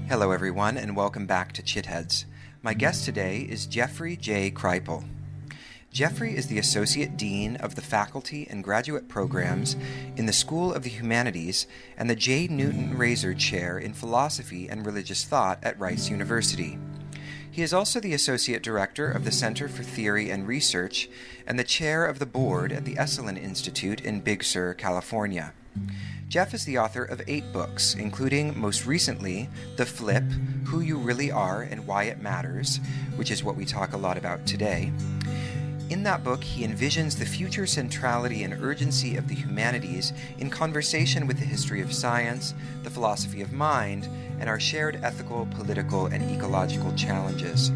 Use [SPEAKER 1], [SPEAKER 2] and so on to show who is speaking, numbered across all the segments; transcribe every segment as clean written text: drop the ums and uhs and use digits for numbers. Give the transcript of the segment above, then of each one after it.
[SPEAKER 1] Hello, everyone, and welcome back to Chitheads. My guest today is Jeffrey J. Kripal. Jeffrey is the Associate Dean of the Faculty and Graduate Programs in the School of the Humanities and the J. Newton Razor Chair in Philosophy and Religious Thought at Rice University. He is also the Associate Director of the Center for Theory and Research and the Chair of the Board at the Esalen Institute in Big Sur, California. Jeff is the author of 8 books, including, most recently, The Flip, Who You Really Are and Why It Matters, which is what we talk a lot about today. In that book, he envisions the future centrality and urgency of the humanities in conversation with the history of science, the philosophy of mind, and our shared ethical, political, and ecological challenges.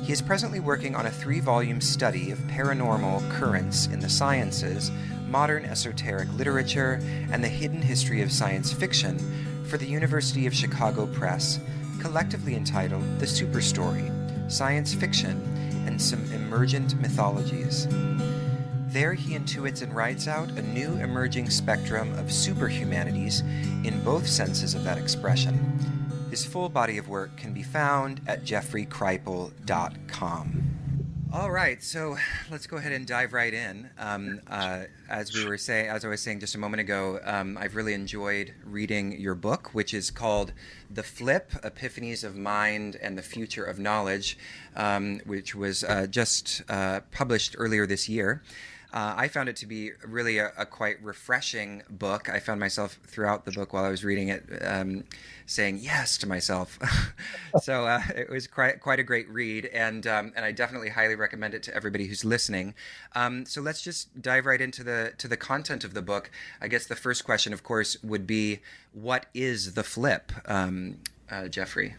[SPEAKER 1] He is presently working on a 3-volume study of paranormal currents in the sciences, modern esoteric literature, and the hidden history of science fiction for the University of Chicago Press, collectively entitled The Superstory, Science Fiction, and Some Emergent Mythologies. There he intuits and writes out a new emerging spectrum of superhumanities in both senses of that expression. His full body of work can be found at jeffreykripal.com. All right, so let's go ahead and dive right in. As I was saying just a moment ago, I've really enjoyed reading your book, which is called The Flip: Epiphanies of Mind and the Future of Knowledge, which was just published earlier this year. I found it to be really a quite refreshing book. I found myself throughout the book while I was reading it saying yes to myself. So it was quite a great read, and I definitely highly recommend it to everybody who's listening. So let's just dive right into the content of the book. I guess the first question, of course, would be, what is the flip, Jeffrey?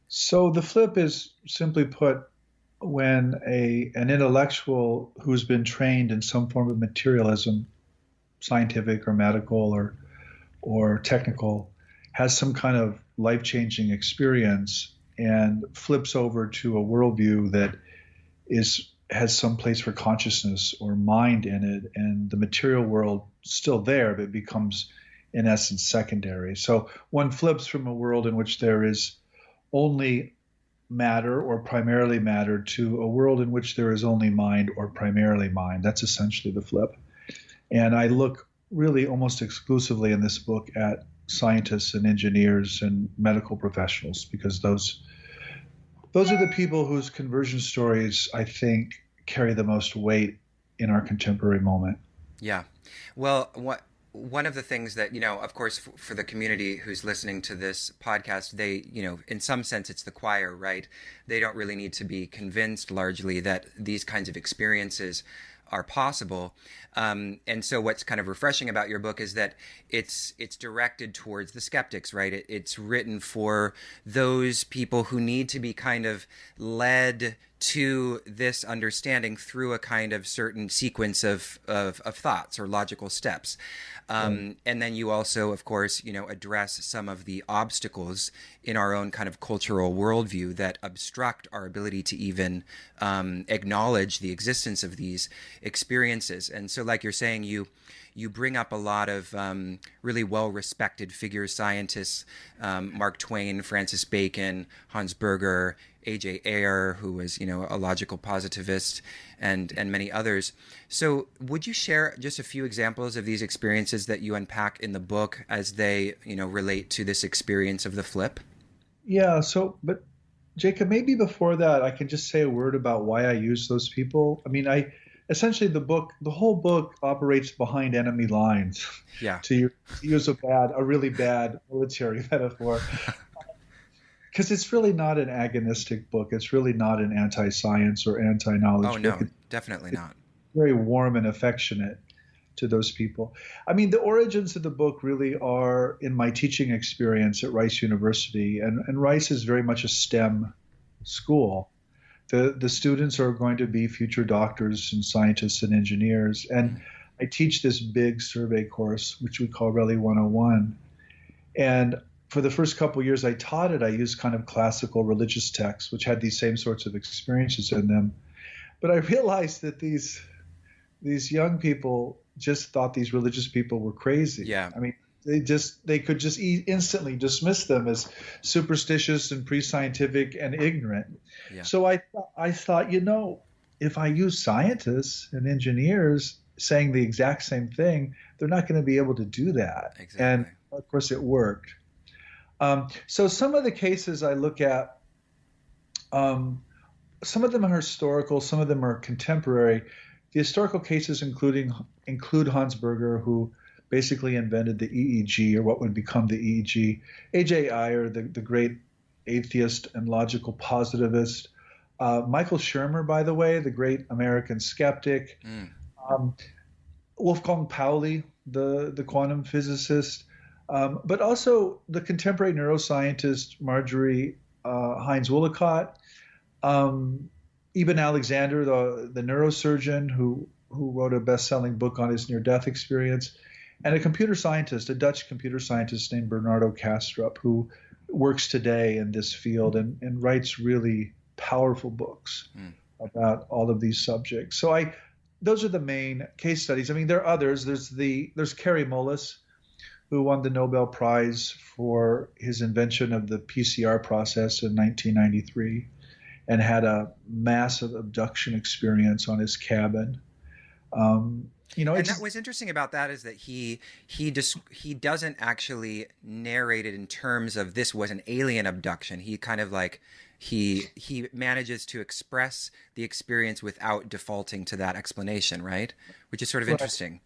[SPEAKER 2] So the flip is, simply put, when an intellectual who's been trained in some form of materialism, scientific or medical or technical, has some kind of life-changing experience and flips over to a worldview that has some place for consciousness or mind in it, and the material world still there, but it becomes, in essence, secondary. So one flips from a world in which there is only matter or primarily matter to a world in which there is only mind or primarily mind. That's essentially the flip. And I look really almost exclusively in this book at scientists and engineers and medical professionals, because those are the people whose conversion stories, I think, carry the most weight in our contemporary moment.
[SPEAKER 1] Yeah. Well, one of the things that, of course, for the community who's listening to this podcast, they, in some sense, it's the choir, right? They don't really need to be convinced largely that these kinds of experiences are possible. And so what's kind of refreshing about your book is that it's directed towards the skeptics, right? It's written for those people who need to be kind of led to this understanding through a kind of certain sequence of thoughts or logical steps. And then you also, of course, address some of the obstacles in our own kind of cultural worldview that obstruct our ability to even acknowledge the existence of these experiences. And so, like you're saying, you bring up a lot of really well-respected figures, scientists, Mark Twain, Francis Bacon, Hans Berger, A.J. Ayer, who was, a logical positivist, and many others. So would you share just a few examples of these experiences that you unpack in the book as they, relate to this experience of the flip?
[SPEAKER 2] Yeah, but Jacob, maybe before that, I can just say a word about why I use those people. I mean, essentially the whole book operates behind enemy lines.
[SPEAKER 1] Yeah.
[SPEAKER 2] To use a really bad military metaphor. Because it's really not an agonistic book. It's really not an anti-science or anti-knowledge book.
[SPEAKER 1] Oh, no, definitely not.
[SPEAKER 2] It's very warm and affectionate to those people. I mean, the origins of the book really are in my teaching experience at Rice University. And Rice is very much a STEM school. The students are going to be future doctors and scientists and engineers. And I teach this big survey course, which we call Reli 101. And for the first couple of years I taught it, I used kind of classical religious texts, which had these same sorts of experiences in them. But I realized that these young people just thought these religious people were crazy.
[SPEAKER 1] Yeah.
[SPEAKER 2] I mean, They could just instantly dismiss them as superstitious and pre-scientific and ignorant.
[SPEAKER 1] Yeah. So
[SPEAKER 2] I thought, if I use scientists and engineers saying the exact same thing, they're not going to be able to do that.
[SPEAKER 1] Exactly.
[SPEAKER 2] And of course, it worked. So some of the cases I look at, some of them are historical, some of them are contemporary. The historical cases include Hans Berger, who basically invented the EEG, or what would become the EEG. A.J. Ayer, the great atheist and logical positivist. Michael Shermer, by the way, the great American skeptic. Wolfgang Pauli, the quantum physicist. But also the contemporary neuroscientist Marjorie Hines-Woolacott. Eben Alexander, the neurosurgeon who wrote a best-selling book on his near-death experience, and a Dutch computer scientist named Bernardo Kastrup, who works today in this field and writes really powerful books about all of these subjects. So those are the main case studies. I mean, there are others. There's Kary Mullis, who won the Nobel Prize for his invention of the PCR process in 1993. And had a massive abduction experience on his cabin.
[SPEAKER 1] And that was interesting about that is that he doesn't actually narrate it in terms of this was an alien abduction. He kind of like he manages to express the experience without defaulting to that explanation, right? Which is sort of interesting.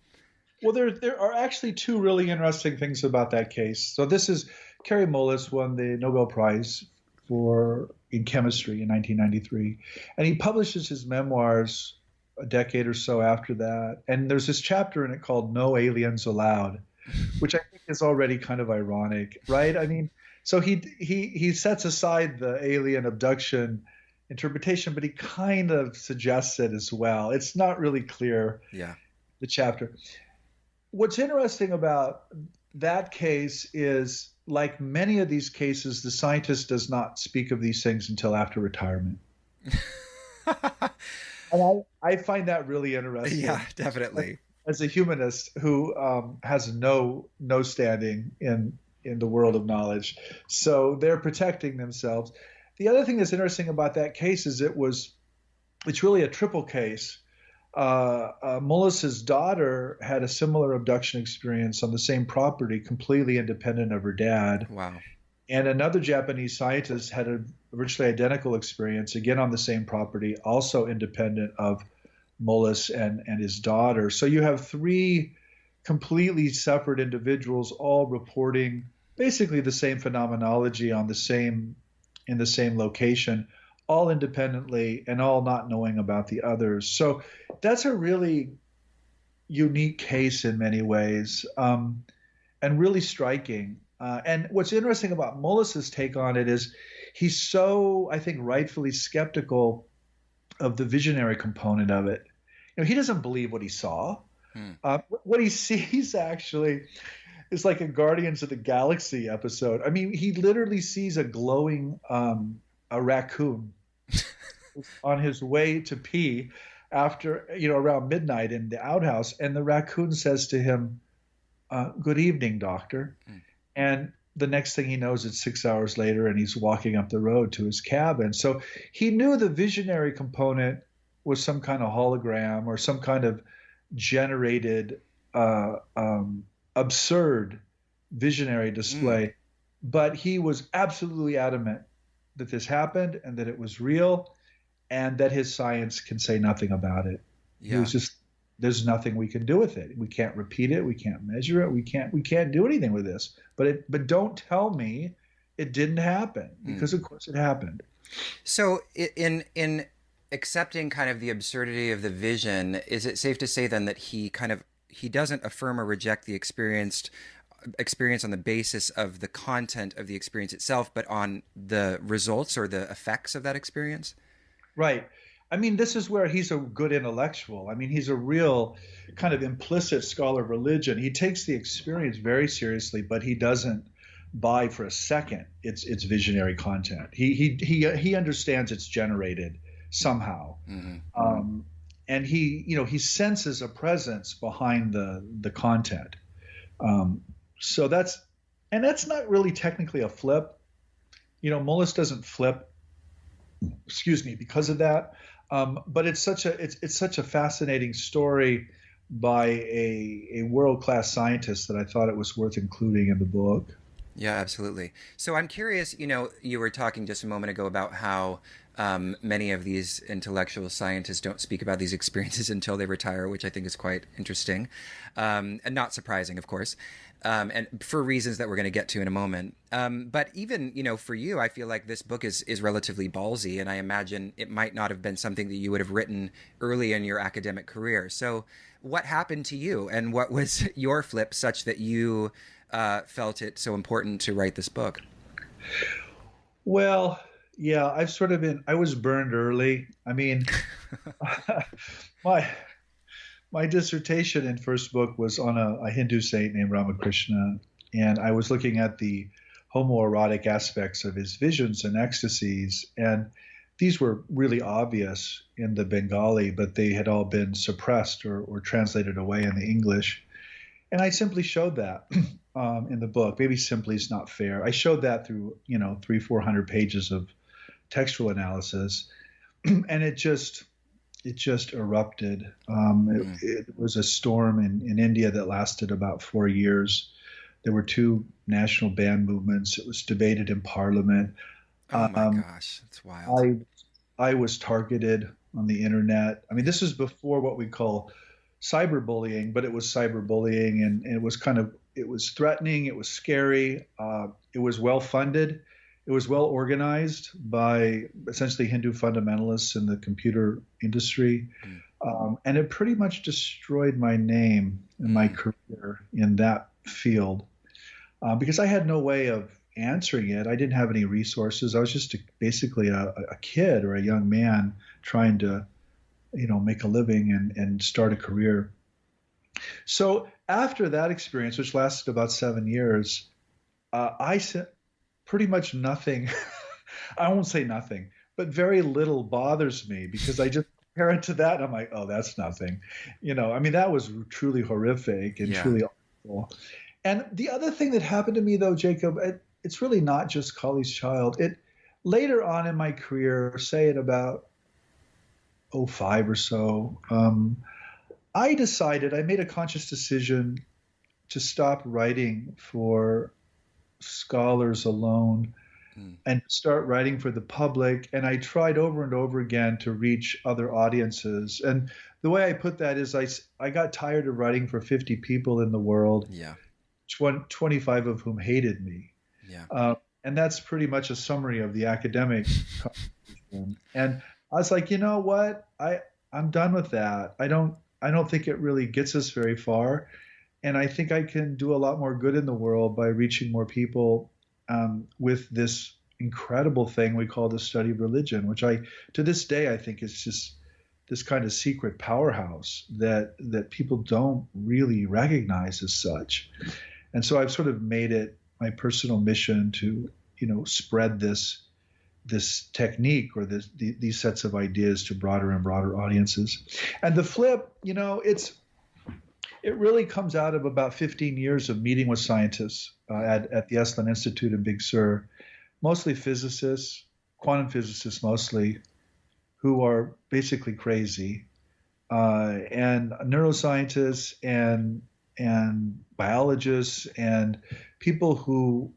[SPEAKER 2] Well, there are actually two really interesting things about that case. So Kary Mullis won the Nobel Prize in chemistry in 1993, and he publishes his memoirs a decade or so after that. And there's this chapter in it called "No Aliens Allowed," which I think is already kind of ironic, right? I mean, so he sets aside the alien abduction interpretation, but he kind of suggests it as well. It's not really clear.
[SPEAKER 1] Yeah.
[SPEAKER 2] The chapter. What's interesting about that case is, like many of these cases, the scientist does not speak of these things until after retirement. And I find that really interesting.
[SPEAKER 1] Yeah, definitely.
[SPEAKER 2] As a humanist who has no standing in the world of knowledge. So they're protecting themselves. The other thing that's interesting about that case is it's really a triple case. Mullis's daughter had a similar abduction experience on the same property, completely independent of her dad.
[SPEAKER 1] Wow.
[SPEAKER 2] And another Japanese scientist had a virtually identical experience, again on the same property, also independent of Mullis and his daughter. So you have three completely separate individuals all reporting basically the same phenomenology in the same location, all independently and all not knowing about the others. So that's a really unique case in many ways, and really striking. And what's interesting about Mullis's take on it is he's so, I think, rightfully skeptical of the visionary component of it. He doesn't believe what he saw. What he sees actually is like a Guardians of the Galaxy episode. I mean, he literally sees a glowing a raccoon on his way to pee after, around midnight in the outhouse. And the raccoon says to him, "Good evening, doctor." And the next thing he knows, it's 6 hours later and he's walking up the road to his cabin. So he knew the visionary component was some kind of hologram or some kind of generated absurd visionary display. But he was absolutely adamant that this happened and that it was real and that his science can say nothing about it. Yeah. It was just, there's nothing we can do with it. We can't repeat it. We can't measure it. We can't do anything with this. But don't tell me it didn't happen, because of course it happened.
[SPEAKER 1] So in accepting kind of the absurdity of the vision, is it safe to say then that he doesn't affirm or reject the experience on the basis of the content of the experience itself, but on the results or the effects of that experience?
[SPEAKER 2] Right. I mean, this is where he's a good intellectual. I mean, he's a real kind of implicit scholar of religion. He takes the experience very seriously, but he doesn't buy for a second its visionary content. He understands it's generated somehow. And he senses a presence behind the content. So that's not really technically a flip. Mullis doesn't flip, excuse me, because of that. But it's such a fascinating story by a world class scientist that I thought it was worth including in the book.
[SPEAKER 1] Yeah, absolutely. So I'm curious, you were talking just a moment ago about how many of these intellectual scientists don't speak about these experiences until they retire, which I think is quite interesting, and not surprising, of course, and for reasons that we're going to get to in a moment. But even, for you, I feel like this book is relatively ballsy, and I imagine it might not have been something that you would have written early in your academic career. So what happened to you, and what was your flip such that you felt it so important to write this book?
[SPEAKER 2] Well, yeah, I was burned early. I mean, my my dissertation in first book was on a Hindu saint named Ramakrishna, and I was looking at the homoerotic aspects of his visions and ecstasies, and these were really obvious in the Bengali, but they had all been suppressed or translated away in the English. And I simply showed that in the book. Maybe simply is not fair. I showed that through, 300-400 pages of textual analysis, and it just erupted. It was a storm in India that lasted about 4 years. There were two national ban movements. It was debated in Parliament.
[SPEAKER 1] Oh my
[SPEAKER 2] Um,
[SPEAKER 1] gosh, that's wild.
[SPEAKER 2] I I was targeted on the internet. I mean, this is before what we call cyberbullying, but it was cyberbullying, and it was threatening, it was scary, it was well funded, it was well organized by essentially Hindu fundamentalists in the computer industry,
[SPEAKER 1] Mm,
[SPEAKER 2] and it pretty much destroyed my name and my
[SPEAKER 1] mm,
[SPEAKER 2] career in that field because I had no way of answering it. I didn't have any resources. I was just basically a kid or a young man trying to, make a living and start a career. So after that experience, which lasted about 7 years, I said pretty much nothing. I won't say nothing, but very little bothers me because I just compare it to that. And I'm like, oh, that's nothing. I mean, that was truly horrific and
[SPEAKER 1] yeah.
[SPEAKER 2] truly awful. And the other thing that happened to me, though, Jacob, it's really not just Colley's Child. It later on in my career, say at about '05 or so, I made a conscious decision to stop writing for scholars alone
[SPEAKER 1] Mm,
[SPEAKER 2] and start writing for the public. And I tried over and over again to reach other audiences. And the way I put that is I got tired of writing for 50 people in the world,
[SPEAKER 1] yeah.
[SPEAKER 2] 25 of whom hated me.
[SPEAKER 1] Yeah.
[SPEAKER 2] And that's pretty much a summary of the academic conversation. And I was like, you know what? I'm done with that. I don't think it really gets us very far. And I think I can do a lot more good in the world by reaching more people with this incredible thing we call the study of religion, which to this day, I think is just this kind of secret powerhouse that people don't really recognize as such. And so I've sort of made it my personal mission to, spread this technique or these sets of ideas to broader and broader audiences. And the flip, it really comes out of about 15 years of meeting with scientists at the Esalen Institute in Big Sur, mostly physicists, quantum physicists mostly, who are basically crazy, and neuroscientists and biologists and people who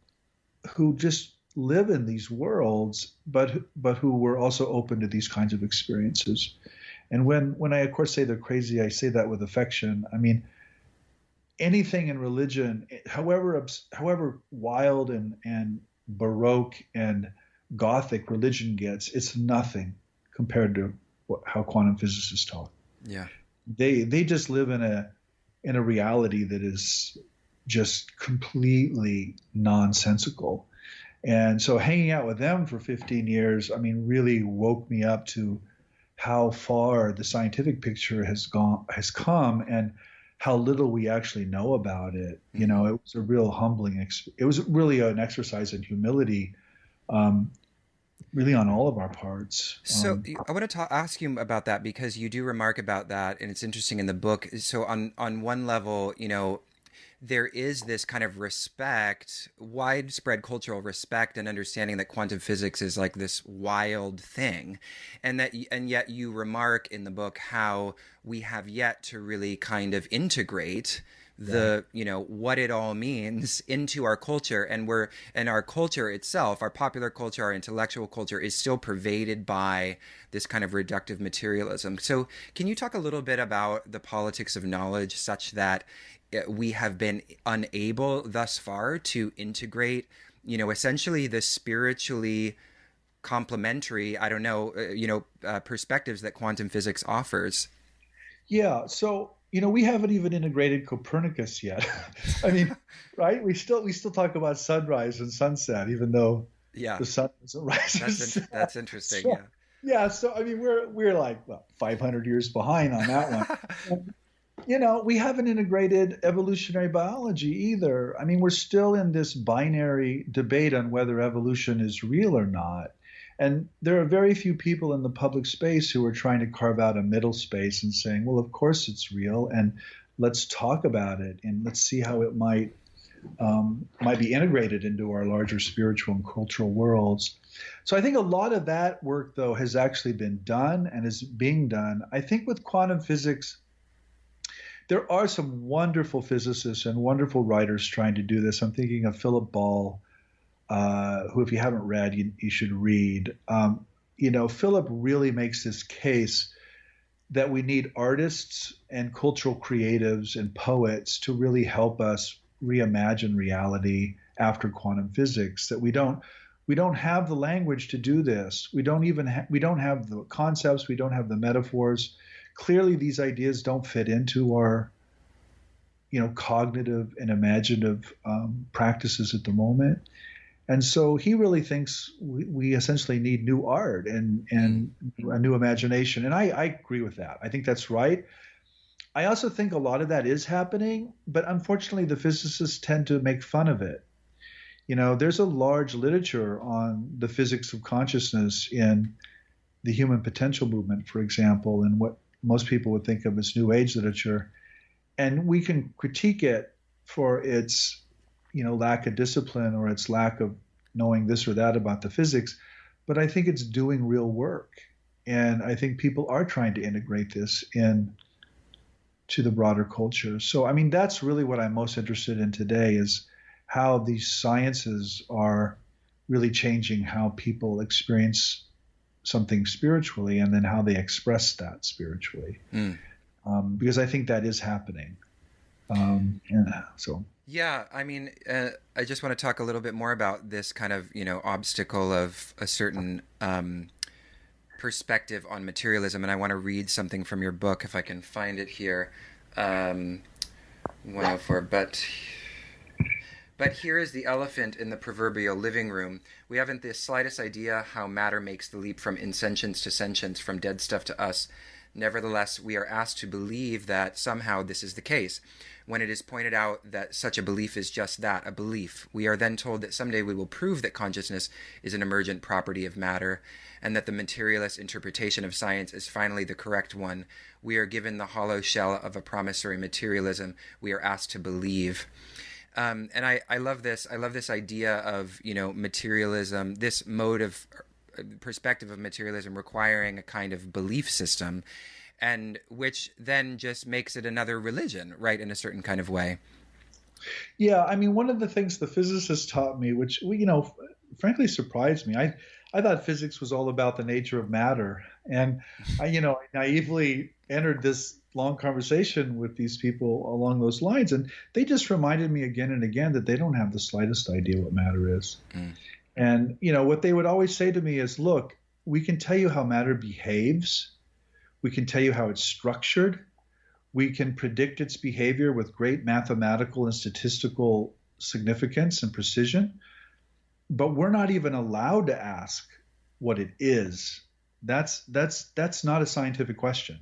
[SPEAKER 2] just live in these worlds, but who were also open to these kinds of experiences. And when I of course say they're crazy, I say that with affection. I mean, anything in religion, however wild and baroque and gothic religion gets, it's nothing compared to how quantum physicists talk.
[SPEAKER 1] Yeah.
[SPEAKER 2] They just live in a reality that is just completely nonsensical. And so hanging out with them for 15 years, I mean, really woke me up to how far the scientific picture has come, and how little we actually know about it.
[SPEAKER 1] Hmm.
[SPEAKER 2] It was a real humbling. It was really an exercise in humility, really on all of our parts.
[SPEAKER 1] So I want to ask you about that because you do remark about that, and it's interesting in the book. So on one level, there is this kind of respect, widespread cultural respect and understanding that quantum physics is like this wild thing, and yet you remark in the book how we have yet to really kind of integrate the what it all means into our culture, and our culture itself, our popular culture, our intellectual culture, is still pervaded by this kind of reductive materialism. So can you talk a little bit about the politics of knowledge, such that we have been unable thus far to integrate essentially the spiritually complementary, I don't know, perspectives that quantum physics offers?
[SPEAKER 2] Yeah. So, we haven't even integrated Copernicus yet. I mean, right? We still talk about sunrise and sunset, even though
[SPEAKER 1] Yeah,
[SPEAKER 2] the sun doesn't rise.
[SPEAKER 1] that's interesting.
[SPEAKER 2] So, yeah. So, I mean, we're like 500 years behind on that one.
[SPEAKER 1] Yeah.
[SPEAKER 2] We haven't integrated evolutionary biology either. I mean, we're still in this binary debate on whether evolution is real or not. And there are very few people in the public space who are trying to carve out a middle space and saying, well, of course it's real, and let's talk about it, and let's see how it might be integrated into our larger spiritual and cultural worlds. So I think a lot of that work, though, has actually been done and is being done. I think with quantum physics, there are some wonderful physicists and wonderful writers trying to do this. I'm thinking of Philip Ball, who, if you haven't read, you should read. Philip really makes this case that we need artists and cultural creatives and poets to really help us reimagine reality after quantum physics. That we don't have the language to do this. We don't have the concepts. We don't have the metaphors. Clearly, these ideas don't fit into our cognitive and imaginative practices at the moment. And so he really thinks we essentially need new art and a new imagination. And I agree with that. I think that's right. I also think a lot of that is happening, but unfortunately the physicists tend to make fun of it. There's a large literature on the physics of consciousness in the human potential movement, for example, and what most people would think of as New Age literature. And we can critique it for its lack of discipline or its lack of knowing this or that about the physics, but I think it's doing real work. And I think people are trying to integrate this in to the broader culture. So, I mean, that's really what I'm most interested in today, is how these sciences are really changing how people experience something spiritually, and then how they express that spiritually. Because I think that is happening.
[SPEAKER 1] Yeah, I mean, I just want to talk a little bit more about this kind of, obstacle of a certain perspective on materialism. And I want to read something from your book, if I can find it here. 104, But here is the elephant in the proverbial living room. We haven't the slightest idea how matter makes the leap from insentience to sentience, from dead stuff to us. Nevertheless, we are asked to believe that somehow this is the case. When it is pointed out that such a belief is just that, a belief, we are then told that someday we will prove that consciousness is an emergent property of matter, and that the materialist interpretation of science is finally the correct one. We are given the hollow shell of a promissory materialism. We are asked to believe. And I love this. I love this idea of, materialism, this mode of perspective of materialism requiring a kind of belief system, and which then just makes it another religion, right, in a certain kind of way.
[SPEAKER 2] Yeah, I mean, one of the things the physicists taught me, which, frankly surprised me. I thought physics was all about the nature of matter. And I naively entered this long conversation with these people along those lines, and they just reminded me again and again that they don't have the slightest idea what matter is. And, what they would always say to me is, look, we can tell you how matter behaves. We can tell you how it's structured. We can predict its behavior with great mathematical and statistical significance and precision. But we're not even allowed to ask what it is. That's not a scientific question.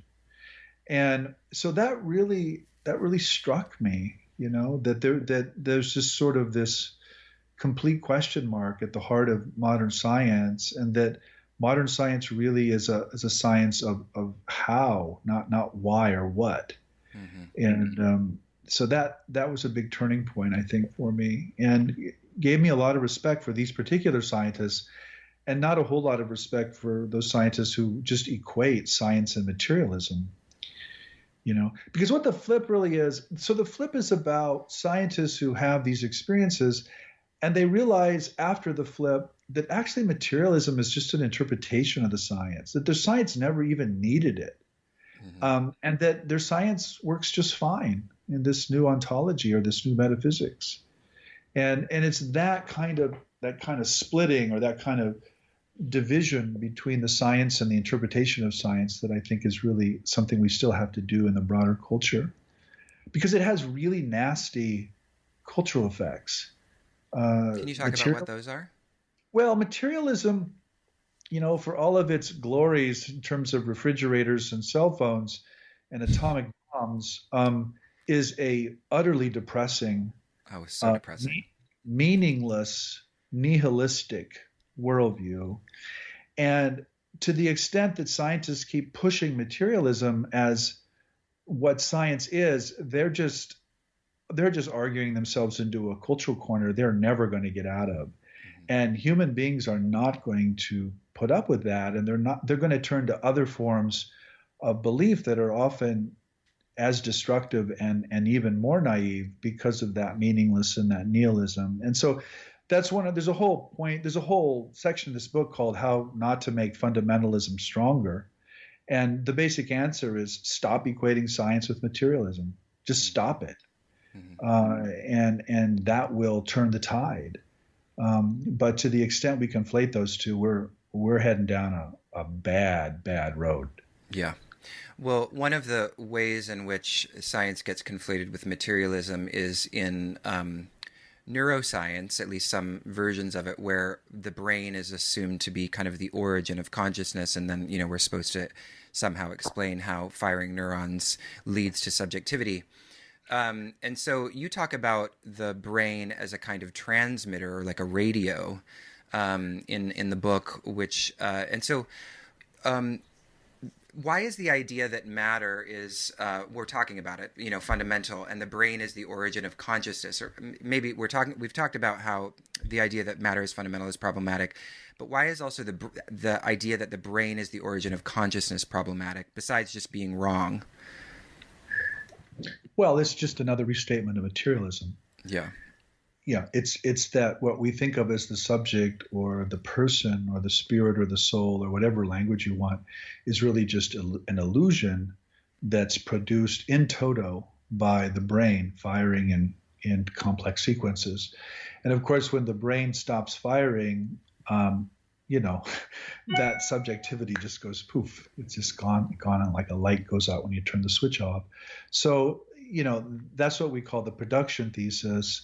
[SPEAKER 2] And so that really struck me, that there's just sort of this complete question mark at the heart of modern science, and that modern science really is a science of how, not why or what. And So that was a big turning point, I think, for me, and gave me a lot of respect for these particular scientists, and not a whole lot of respect for those scientists who just equate science and materialism. Because what the flip really is, so the flip is about scientists who have these experiences, and they realize after the flip that actually materialism is just an interpretation of the science, that their science never even needed it. And that their science works just fine in this new ontology or this new metaphysics. And it's that kind of splitting or that kind of division between the science and the interpretation of science that I think is really something we still have to do in the broader culture, because it has really nasty cultural effects.
[SPEAKER 1] Can you talk about what those are?
[SPEAKER 2] Well, materialism, for all of its glories in terms of refrigerators and cell phones and atomic bombs, is a utterly depressing,
[SPEAKER 1] depressing,
[SPEAKER 2] meaningless, nihilistic worldview. And to the extent that scientists keep pushing materialism as what science is, they're just arguing themselves into a cultural corner they're never going to get out of. And human beings are not going to put up with that, and they're going to turn to other forms of belief that are often as destructive and even more naive because of that meaningless and that nihilism. And so there's a whole section in this book called How Not to Make Fundamentalism Stronger. And the basic answer is stop equating science with materialism. Just stop it. And that will turn the tide. But to the extent we conflate those two, we're heading down a bad road.
[SPEAKER 1] Yeah. Well, one of the ways in which science gets conflated with materialism is in neuroscience, at least some versions of it, where the brain is assumed to be kind of the origin of consciousness, and then we're supposed to somehow explain how firing neurons leads to subjectivity. And so you talk about the brain as a kind of transmitter, or like a radio, in the book, which why is the idea that matter is, we're talking about it, fundamental, and the brain is the origin of consciousness? Or maybe we've talked about how the idea that matter is fundamental is problematic, but why is also the idea that the brain is the origin of consciousness problematic, besides just being wrong?
[SPEAKER 2] Well, it's just another restatement of materialism.
[SPEAKER 1] Yeah.
[SPEAKER 2] Yeah, it's that what we think of as the subject or the person or the spirit or the soul or whatever language you want is really just an illusion that's produced in toto by the brain firing in complex sequences. And of course, when the brain stops firing, that subjectivity just goes poof. It's just gone on, like a light goes out when you turn the switch off. So, that's what we call the production thesis.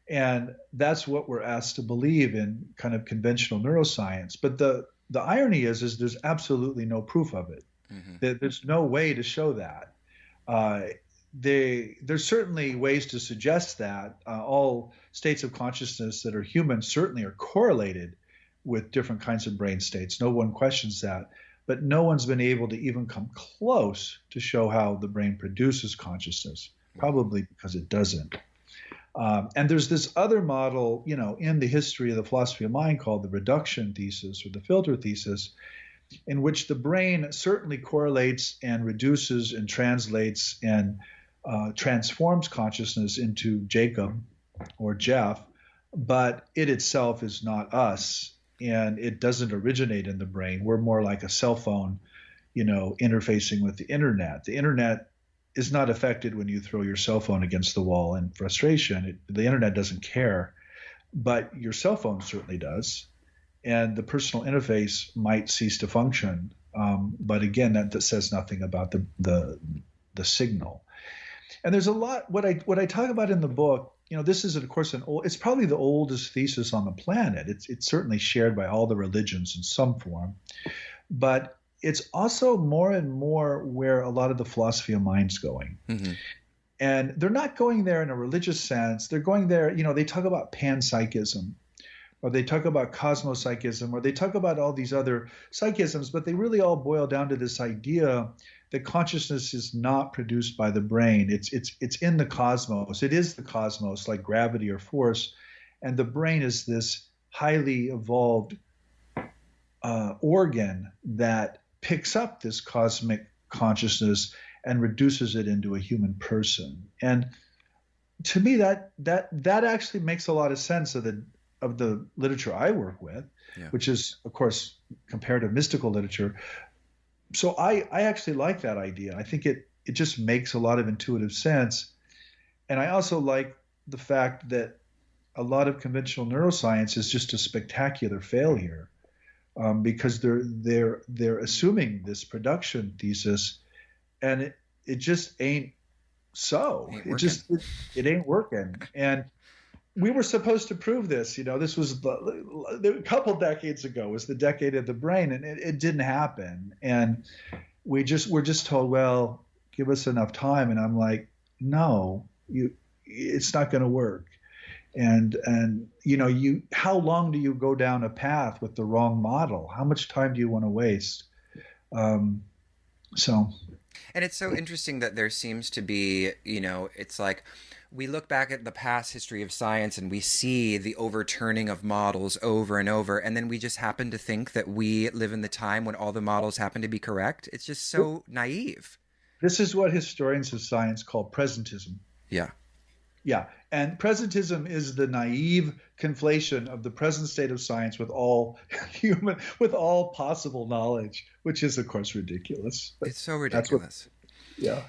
[SPEAKER 2] And that's what we're asked to believe in kind of conventional neuroscience. But the irony is there's absolutely no proof of it. There's no way to show that. There's certainly ways to suggest that all states of consciousness that are human certainly are correlated with different kinds of brain states. No one questions that. But no one's been able to even come close to show how the brain produces consciousness, probably because it doesn't. And there's this other model, in the history of the philosophy of mind called the reduction thesis or the filter thesis, in which the brain certainly correlates and reduces and translates and transforms consciousness into Jacob or Jeff, but it itself is not us, and it doesn't originate in the brain. We're more like a cell phone, interfacing with the internet. The internet is not affected when you throw your cell phone against the wall in frustration. The internet doesn't care, but your cell phone certainly does. And the personal interface might cease to function. But again, that says nothing about the signal. And there's a lot, what I talk about in the book, this is of course it's probably the oldest thesis on the planet. It's certainly shared by all the religions in some form, but it's also more and more where a lot of the philosophy of mind's going. And they're not going there in a religious sense. They're going there, they talk about panpsychism, or they talk about cosmopsychism, or they talk about all these other psychisms, but they really all boil down to this idea that consciousness is not produced by the brain. It's in the cosmos. It is the cosmos, like gravity or force, and the brain is this highly evolved organ that picks up this cosmic consciousness and reduces it into a human person. And to me, that actually makes a lot of sense of the literature I work with,
[SPEAKER 1] Yeah.
[SPEAKER 2] which is, of course, comparative mystical literature. So I actually like that idea. I think it just makes a lot of intuitive sense. And I also like the fact that a lot of conventional neuroscience is just a spectacular failure, because they're assuming this production thesis, and it just ain't so. It ain't working. And we were supposed to prove this. This was a couple decades ago, was the decade of the brain, and it didn't happen. And we're just told, well, give us enough time. And I'm like, no, it's not going to work. And how long do you go down a path with the wrong model? How much time do you want to waste?
[SPEAKER 1] And it's so interesting that there seems to be, it's like we look back at the past history of science and we see the overturning of models over and over, and then we just happen to think that we live in the time when all the models happen to be correct. It's just so naive.
[SPEAKER 2] This is what historians of science call presentism.
[SPEAKER 1] Yeah.
[SPEAKER 2] Yeah. And presentism is the naive conflation of the present state of science with all possible knowledge, which is, of course, ridiculous.
[SPEAKER 1] It's so ridiculous.
[SPEAKER 2] Yeah.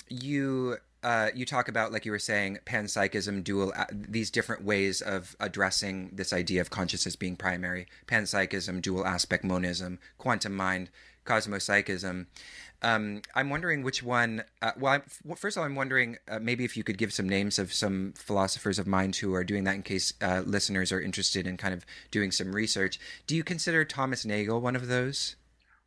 [SPEAKER 1] You talk about, like you were saying, panpsychism, these different ways of addressing this idea of consciousness being primary. Panpsychism, dual aspect monism, quantum mind, cosmopsychism. I'm wondering which one. First of all, I'm wondering maybe if you could give some names of some philosophers of mind who are doing that, in case listeners are interested in kind of doing some research. Do you consider Thomas Nagel one of those?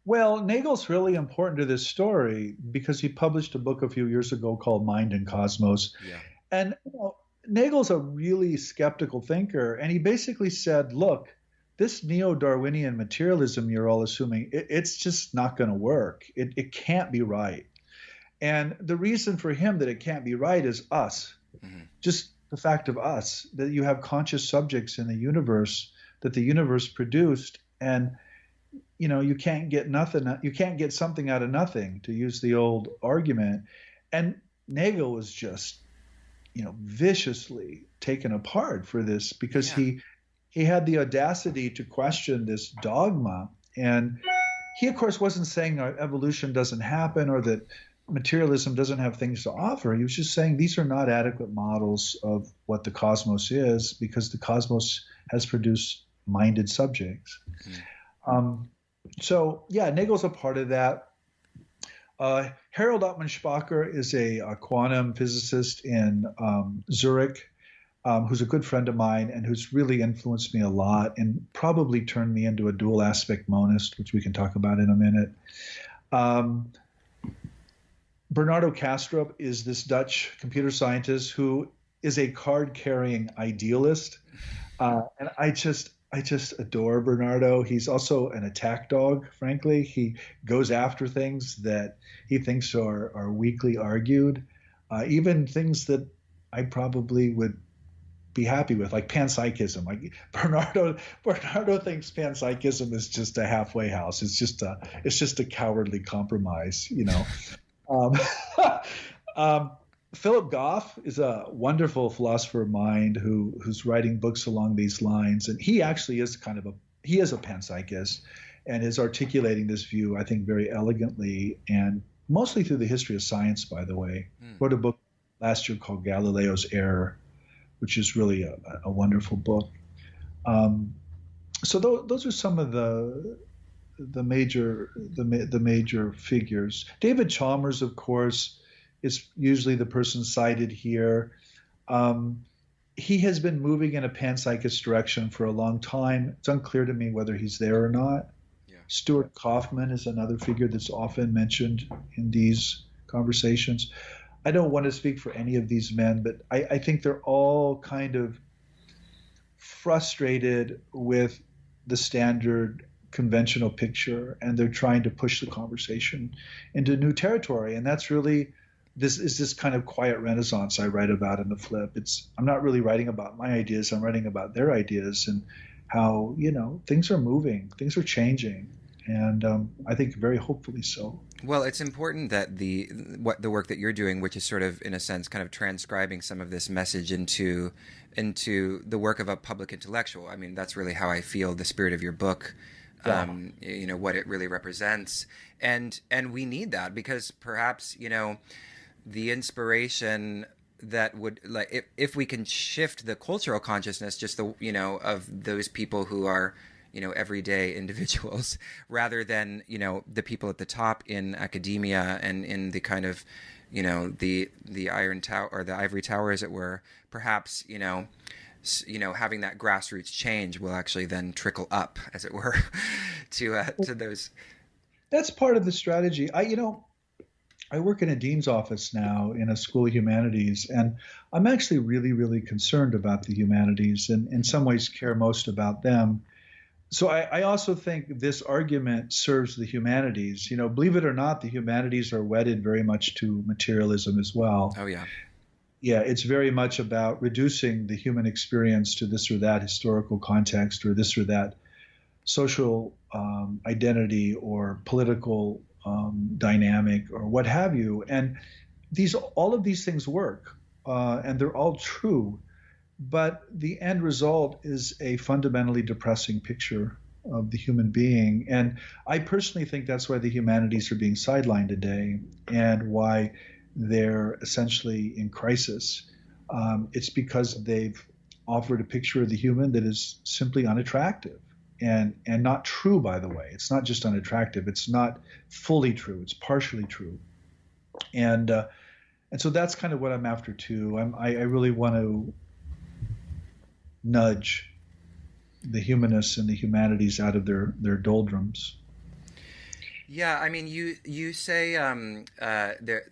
[SPEAKER 2] Well, Nagel's really important to this story because he published a book a few years ago called Mind and Cosmos.
[SPEAKER 1] Yeah.
[SPEAKER 2] And Nagel's a really skeptical thinker, and he basically said, look, this neo-Darwinian materialism you're all assuming, it's just not going to work. It can't be right. And the reason for him that it can't be right is us. Mm-hmm. Just the fact of us, that you have conscious subjects in the universe, that the universe produced, and you can't get something out of nothing, to use the old argument. And Nagel was just, viciously taken apart for this because he had the audacity to question this dogma. And he, of course, wasn't saying evolution doesn't happen or that materialism doesn't have things to offer. He was just saying these are not adequate models of what the cosmos is, because the cosmos has produced minded subjects. Mm-hmm. Nagel's a part of that. Harold Ottman-Spacher is a quantum physicist in Zurich, who's a good friend of mine and who's really influenced me a lot and probably turned me into a dual aspect monist, which we can talk about in a minute. Bernardo Kastrup is this Dutch computer scientist who is a card-carrying idealist. And I just adore Bernardo. He's also an attack dog, frankly. He goes after things that he thinks are weakly argued, even things that I probably would be happy with, like panpsychism. Like Bernardo thinks panpsychism is just a halfway house. It's just a cowardly compromise, Philip Goff is a wonderful philosopher of mind who's writing books along these lines, and he actually is he is a panpsychist and is articulating this view, I think, very elegantly, and mostly through the history of science, by the way. Wrote a book last year called Galileo's Error, which is really a wonderful book. So those are some of the major figures. David Chalmers, of course, is usually the person cited here. He has been moving in a panpsychist direction for a long time. It's unclear to me whether he's there or not. Yeah. Stuart Kaufman is another figure that's often mentioned in these conversations. I don't want to speak for any of these men, but I think they're all kind of frustrated with the standard conventional picture, and they're trying to push the conversation into new territory. And that's really this kind of quiet renaissance I write about in the flip. I'm not really writing about my ideas, I'm writing about their ideas, and how, things are moving, things are changing, and I think very hopefully so.
[SPEAKER 1] Well, it's important that the work that you're doing, which is sort of in a sense kind of transcribing some of this message into the work of a public intellectual. I mean, that's really how I feel the spirit of your book.
[SPEAKER 2] Yeah.
[SPEAKER 1] What it really represents, and we need that, because perhaps the inspiration that would, like, if we can shift the cultural consciousness, just of those people who are everyday individuals, rather than the people at the top in academia and in the kind of the iron tower, or the ivory tower, as it were. Perhaps having that grassroots change will actually then trickle up, as it were, to those.
[SPEAKER 2] That's part of the strategy. I work in a dean's office now in a school of humanities, and I'm actually really, really concerned about the humanities, and in some ways care most about them. So I also think this argument serves the humanities. Believe it or not, the humanities are wedded very much to materialism as well.
[SPEAKER 1] Oh, yeah.
[SPEAKER 2] Yeah, it's very much about reducing the human experience to this or that historical context, or this or that social identity, or political dynamic, or what have you. And all of these things work, and they're all true. But the end result is a fundamentally depressing picture of the human being. And I personally think that's why the humanities are being sidelined today, and why they're essentially in crisis. It's because they've offered a picture of the human that is simply unattractive, and not true, by the way. It's not just unattractive. It's not fully true. It's partially true. And so that's kind of what I'm after, too. I really want to nudge the humanists and the humanities out of their doldrums.
[SPEAKER 1] Yeah, I mean, you say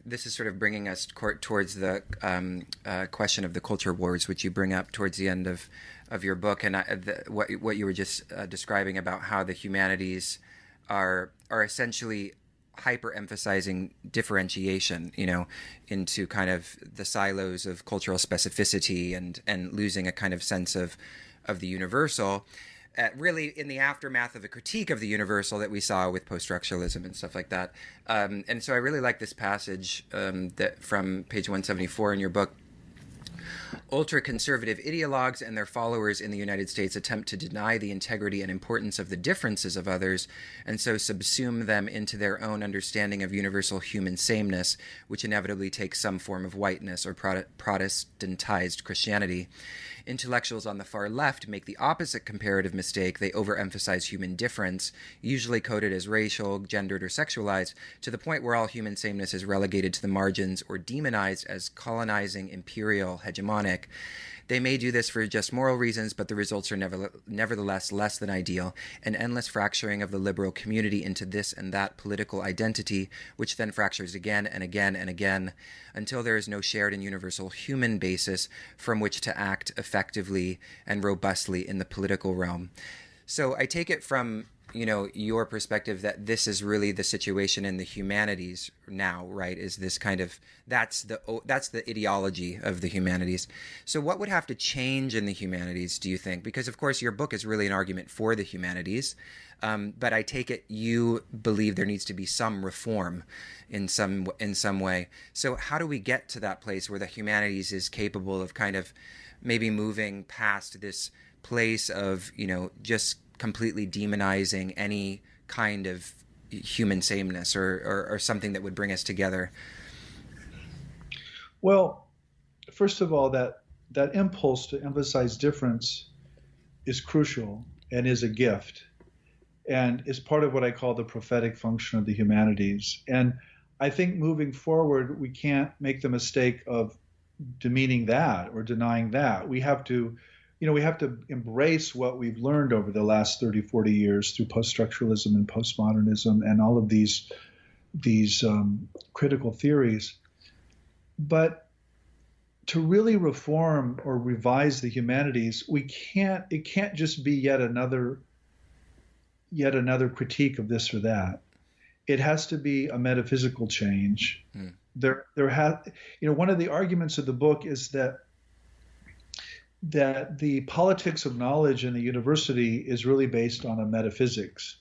[SPEAKER 1] this is sort of bringing us towards the question of the culture wars, which you bring up towards the end of your book, and what you were just describing about how the humanities are essentially hyper-emphasizing differentiation, into kind of the silos of cultural specificity, and losing a kind of sense of the universal. Really in the aftermath of a critique of the universal that we saw with post-structuralism and stuff like that. And so I really like this passage that from page 174 in your book. Ultra-conservative ideologues and their followers in the United States attempt to deny the integrity and importance of the differences of others, and so subsume them into their own understanding of universal human sameness, which inevitably takes some form of whiteness or Protestantized Christianity. Intellectuals on the far left make the opposite comparative mistake. They overemphasize human difference, usually coded as racial, gendered, or sexualized, to the point where all human sameness is relegated to the margins or demonized as colonizing, imperial, hegemonic. They may do this for just moral reasons, but the results are nevertheless less than ideal, an endless fracturing of the liberal community into this and that political identity, which then fractures again and again and again, until there is no shared and universal human basis from which to act effectively and robustly in the political realm. So I take it from your perspective that this is really the situation in the humanities now, right? Is this kind of that's the ideology of the humanities. So what would have to change in the humanities, do you think? Because of course your book is really an argument for the humanities, but I take it you believe there needs to be some reform in some way. So how do we get to that place where the humanities is capable of kind of maybe moving past this place of just completely demonizing any kind of human sameness or something that would bring us together?
[SPEAKER 2] Well, first of all, that impulse to emphasize difference is crucial and is a gift, and is part of what I call the prophetic function of the humanities. And I think moving forward, we can't make the mistake of demeaning that or denying that. We have to embrace what we've learned over the last 30, 40 years through post-structuralism and postmodernism and all of these critical theories. But to really reform or revise the humanities, it can't just be yet another critique of this or that. It has to be a metaphysical change.
[SPEAKER 1] Mm.
[SPEAKER 2] One of the arguments of the book is that the politics of knowledge in the university is really based on a metaphysics.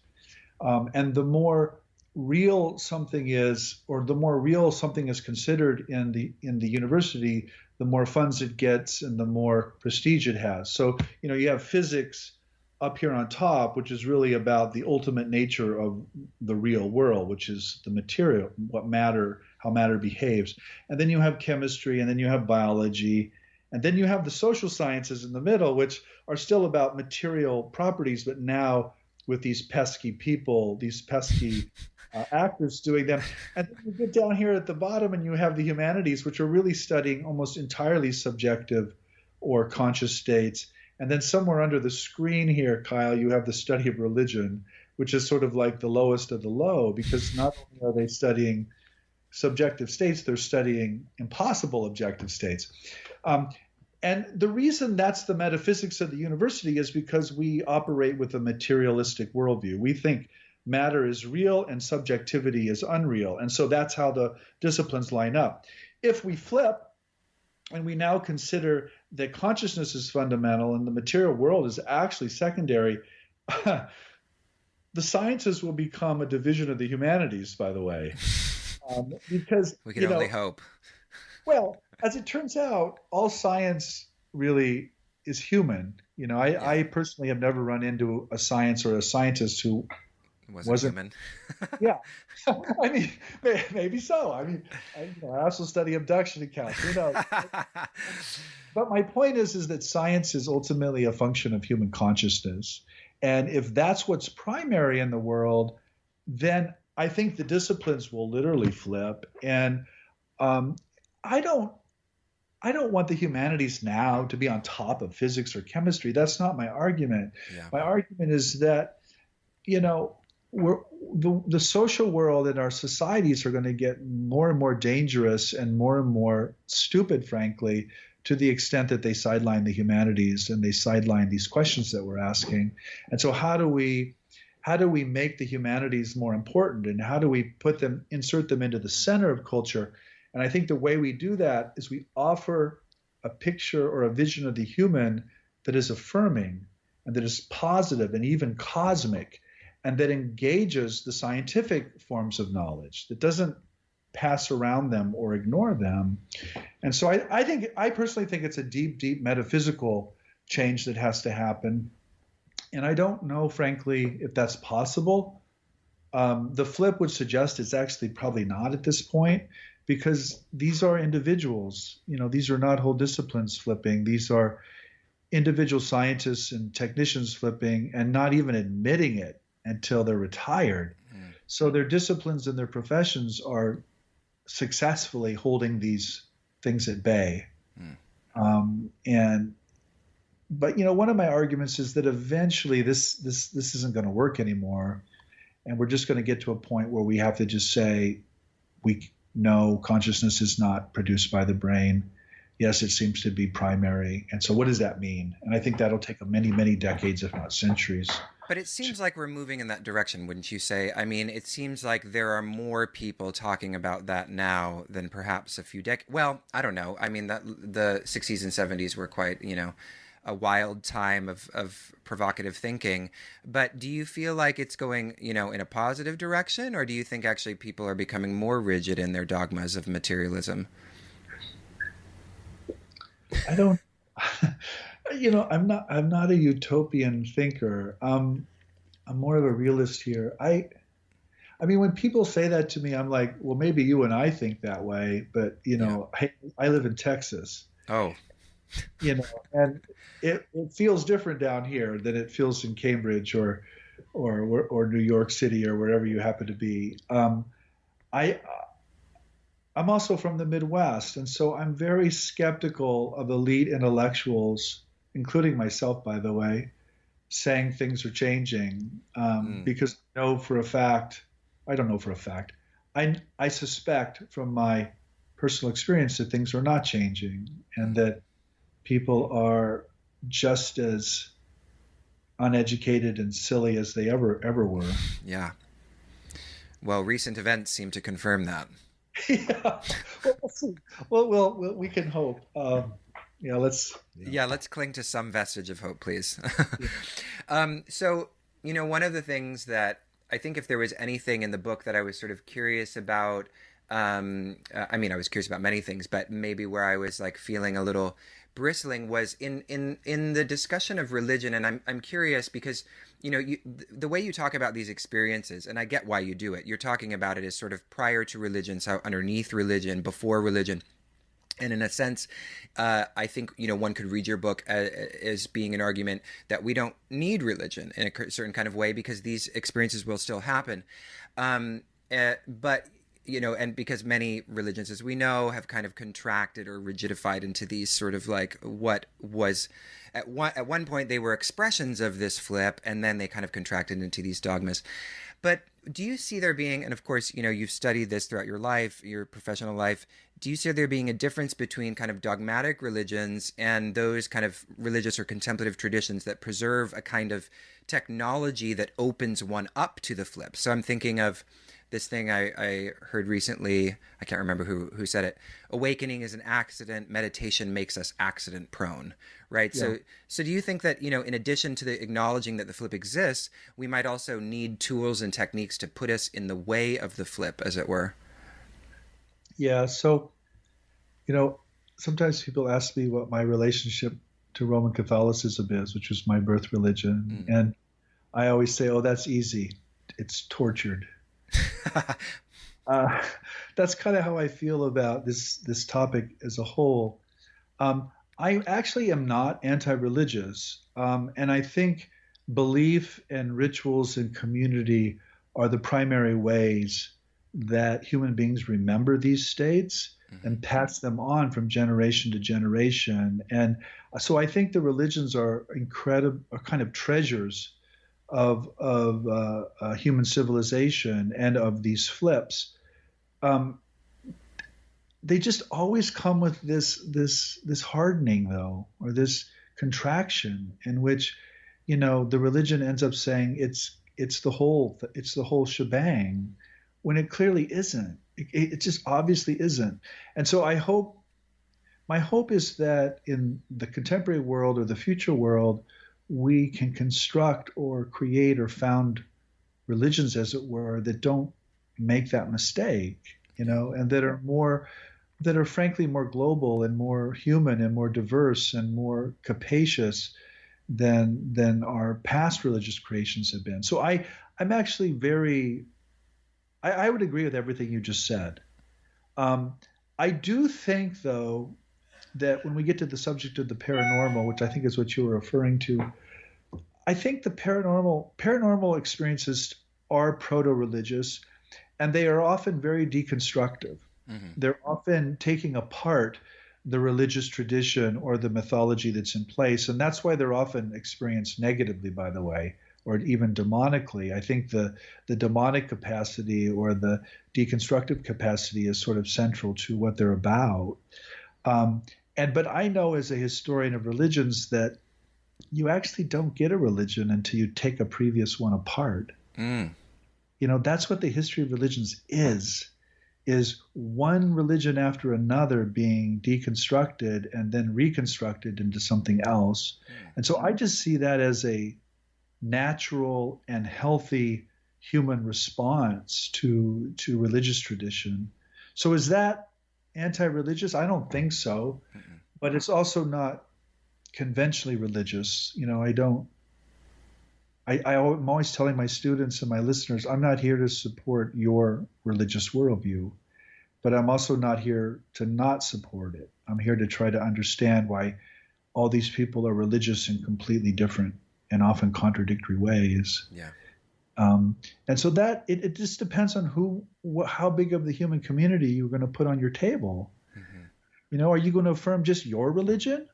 [SPEAKER 2] And the more real something is, or the more real something is considered in the university, the more funds it gets and the more prestige it has. So, you have physics up here on top, which is really about the ultimate nature of the real world, which is the material, how matter behaves. And then you have chemistry, and then you have biology, and then you have the social sciences in the middle, which are still about material properties, but now with these pesky people, these pesky actors doing them. And then you get down here at the bottom and you have the humanities, which are really studying almost entirely subjective or conscious states. And then somewhere under the screen here, Kyle, you have the study of religion, which is sort of like the lowest of the low, because not only are they studying subjective states, they're studying impossible objective states. And the reason that's the metaphysics of the university is because we operate with a materialistic worldview. We think matter is real and subjectivity is unreal. And so that's how the disciplines line up. If we flip and we now consider that consciousness is fundamental and the material world is actually secondary, the sciences will become a division of the humanities, by the way. Because
[SPEAKER 1] we can only hope.
[SPEAKER 2] Well, as it turns out, all science really is human. I personally have never run into a science or a scientist who wasn't
[SPEAKER 1] human.
[SPEAKER 2] Yeah, I mean, maybe so. I mean, I also study abduction accounts. But my point is that science is ultimately a function of human consciousness, and if that's what's primary in the world, then I think the disciplines will literally flip. And I don't want the humanities now to be on top of physics or chemistry. That's not my argument.
[SPEAKER 1] Yeah.
[SPEAKER 2] My argument is that, the social world and our societies are going to get more and more dangerous and more stupid, frankly, to the extent that they sideline the humanities and they sideline these questions that we're asking. And so how do we make the humanities more important, and how do we insert them into the center of culture? And I think the way we do that is we offer a picture or a vision of the human that is affirming and that is positive and even cosmic, and that engages the scientific forms of knowledge, that doesn't pass around them or ignore them. And so I personally think it's a deep, deep metaphysical change that has to happen. And I don't know, frankly, if that's possible. The flip would suggest it's actually probably not at this point, because these are individuals. These are not whole disciplines flipping. These are individual scientists and technicians flipping and not even admitting it until they're retired. Mm. So their disciplines and their professions are successfully holding these things at bay. Mm. But one of my arguments is that eventually this isn't going to work anymore, and we're just going to get to a point where we have to just say, we know consciousness is not produced by the brain. Yes, it seems to be primary. And so what does that mean? And I think that'll take many, many decades, if not centuries.
[SPEAKER 1] But it seems like we're moving in that direction, wouldn't you say? I mean, it seems like there are more people talking about that now than perhaps a few decades. Well, I don't know. I mean, the 60s and 70s were quite, a wild time of provocative thinking. But do you feel like it's going, in a positive direction? Or do you think actually people are becoming more rigid in their dogmas of materialism?
[SPEAKER 2] I don't, I'm not a utopian thinker. I'm more of a realist here. I mean, when people say that to me, I'm like, well, maybe you and I think that way, but I live in Texas.
[SPEAKER 1] Oh,
[SPEAKER 2] and it feels different down here than it feels in Cambridge or New York City or wherever you happen to be. I'm also from the Midwest, and so I'm very skeptical of elite intellectuals, including myself, by the way, saying things are changing, because I don't know for a fact, I suspect from my personal experience that things are not changing and that people are just as uneducated and silly as they ever were.
[SPEAKER 1] Yeah. Well, recent events seem to confirm that.
[SPEAKER 2] Yeah. Well, we'll see. Well, we can hope. Yeah, let's. Yeah.
[SPEAKER 1] Yeah, let's cling to some vestige of hope, please.
[SPEAKER 2] Yeah.
[SPEAKER 1] So, one of the things that I think if there was anything in the book that I was sort of curious about, I mean, I was curious about many things, but maybe where I was like feeling a little bristling was in the discussion of religion. And I'm curious because, the way you talk about these experiences, and I get why you do it, you're talking about it as sort of prior to religion, so underneath religion, before religion. And in a sense, I think one could read your book as being an argument that we don't need religion in a certain kind of way because these experiences will still happen. But and because many religions, as we know, have kind of contracted or rigidified into these sort of like what was at one point they were expressions of this flip, and then they kind of contracted into these dogmas. But do you see there being, and of course, you've studied this throughout your life, your professional life, do you see there being a difference between kind of dogmatic religions and those kind of religious or contemplative traditions that preserve a kind of technology that opens one up to the flip? So I'm thinking of this thing I heard recently. I can't remember who said it. Awakening is an accident. Meditation makes us accident prone, right?
[SPEAKER 2] Yeah.
[SPEAKER 1] So do you think that, in addition to the acknowledging that the flip exists, we might also need tools and techniques to put us in the way of the flip, as it were?
[SPEAKER 2] Yeah. So, sometimes people ask me what my relationship to Roman Catholicism is, which was my birth religion.
[SPEAKER 1] Mm.
[SPEAKER 2] And I always say, oh, that's easy. It's tortured. That's kind of how I feel about this topic as a whole. I actually am not anti-religious, and I think belief and rituals and community are the primary ways that human beings remember these states and pass them on from generation to generation. And so I think the religions are kind of treasures of human civilization and of these flips. They just always come with this hardening, though, or this contraction in which the religion ends up saying it's the whole shebang, when it clearly isn't. It just obviously isn't. And so my hope is that in the contemporary world or the future world, we can construct or create or found religions, as it were, that don't make that mistake, and that are frankly more global and more human and more diverse and more capacious than our past religious creations have been. So I'm actually I would agree with everything you just said. I do think, though, that when we get to the subject of the paranormal, which I think is what you were referring to, I think the paranormal experiences are proto-religious, and they are often very deconstructive. Mm-hmm. They're often taking apart the religious tradition or the mythology that's in place, and that's why they're often experienced negatively, by the way, or even demonically. I think the demonic capacity or the deconstructive capacity is sort of central to what they're about. But I know as a historian of religions that you actually don't get a religion until you take a previous one apart. Mm. That's what the history of religions is one religion after another being deconstructed and then reconstructed into something else. Mm. And so I just see that as a natural and healthy human response to religious tradition. So is that anti-religious? I don't think so. Mm-mm. But it's also not conventionally religious. I'm always telling my students and my listeners, I'm not here to support your religious worldview, but I'm also not here to not support it. I'm here to try to understand why all these people are religious in completely different and often contradictory ways.
[SPEAKER 1] Yeah.
[SPEAKER 2] And so that it just depends on how big of the human community you're going to put on your table. Mm-hmm. Are you going to affirm just your religion,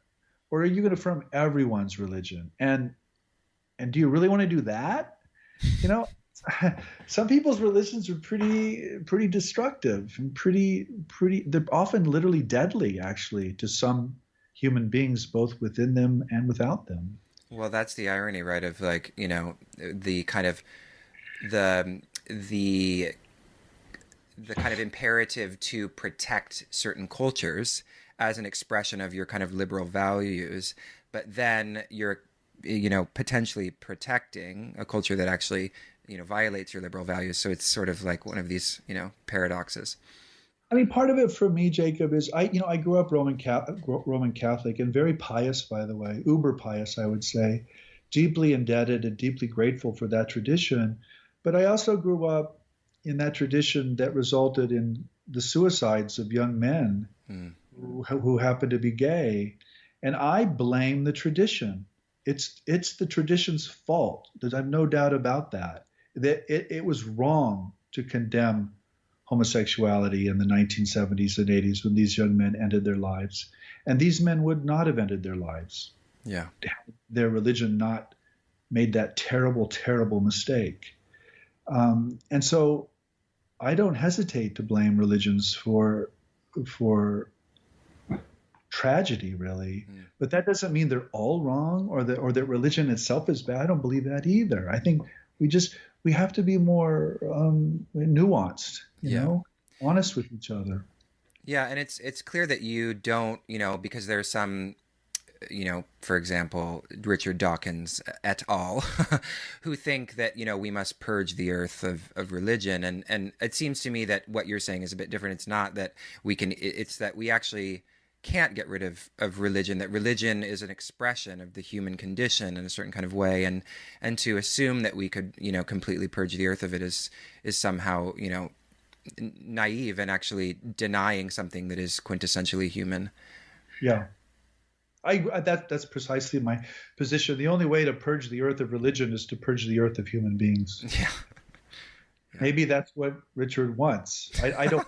[SPEAKER 2] or are you going to affirm everyone's religion? And do you really want to do that? some people's religions are pretty destructive and pretty. They're often literally deadly, actually, to some human beings, both within them and without them.
[SPEAKER 1] Well, that's the irony, right? Of like, the kind of the the the kind of imperative to protect certain cultures as an expression of your kind of liberal values, but then you're, potentially protecting a culture that actually, violates your liberal values. So it's sort of like one of these, paradoxes.
[SPEAKER 2] I mean, part of it for me, Jacob, is I grew up Roman Catholic and very pious, by the way, uber pious, I would say, deeply indebted and deeply grateful for that tradition. But I also grew up in that tradition that resulted in the suicides of young men who happened to be gay. And I blame the tradition. It's the tradition's fault. I have no doubt about that. That it was wrong to condemn homosexuality in the 1970s and 80s when these young men ended their lives. And these men would not have ended their lives.
[SPEAKER 1] Yeah.
[SPEAKER 2] Their religion not made that terrible, terrible mistake. And so I don't hesitate to blame religions for tragedy, really. But that doesn't mean they're all wrong or that religion itself is bad. I don't believe that either. I think we have to be more nuanced, honest with each other.
[SPEAKER 1] Yeah, and it's clear that you don't, because there's some, for example, Richard Dawkins et al., who think that, we must purge the earth of religion. And it seems to me that what you're saying is a bit different. It's not that it's that we actually can't get rid of religion, that religion is an expression of the human condition in a certain kind of way. And to assume that we could, completely purge the earth of it is somehow, naive and actually denying something that is quintessentially human.
[SPEAKER 2] Yeah. That's precisely my position. The only way to purge the earth of religion is to purge the earth of human beings.
[SPEAKER 1] Yeah.
[SPEAKER 2] Maybe that's what Richard wants. I don't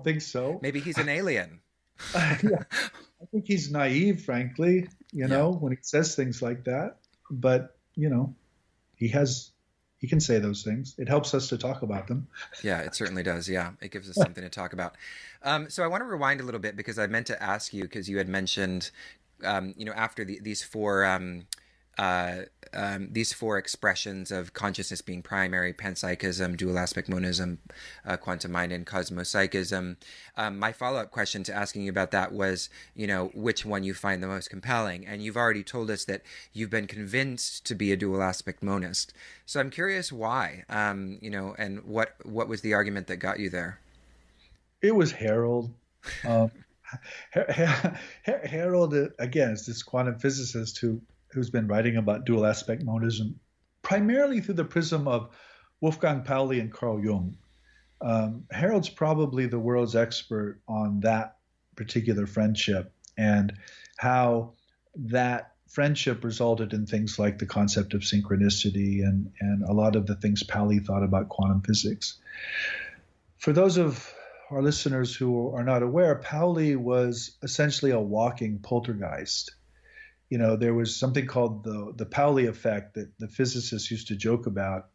[SPEAKER 2] think so.
[SPEAKER 1] Maybe he's an alien.
[SPEAKER 2] Yeah. I think he's naive, frankly, when he says things like that. But, he can say those things. It helps us to talk about them.
[SPEAKER 1] Yeah, it certainly does. Yeah, it gives us something to talk about. So I want to rewind a little bit because I meant to ask you, because you had mentioned, after these four expressions of consciousness being primary: panpsychism, dual aspect monism, quantum mind, and cosmopsychism. My follow-up question to asking you about that was, which one you find the most compelling. And you've already told us that you've been convinced to be a dual aspect monist. So I'm curious why, and what was the argument that got you there?
[SPEAKER 2] It was Harold. Harold, again, is this quantum physicist who's been writing about dual aspect monism, primarily through the prism of Wolfgang Pauli and Carl Jung. Harold's probably the world's expert on that particular friendship and how that friendship resulted in things like the concept of synchronicity and a lot of the things Pauli thought about quantum physics. For those of our listeners who are not aware, Pauli was essentially a walking poltergeist. There was something called the Pauli effect that the physicists used to joke about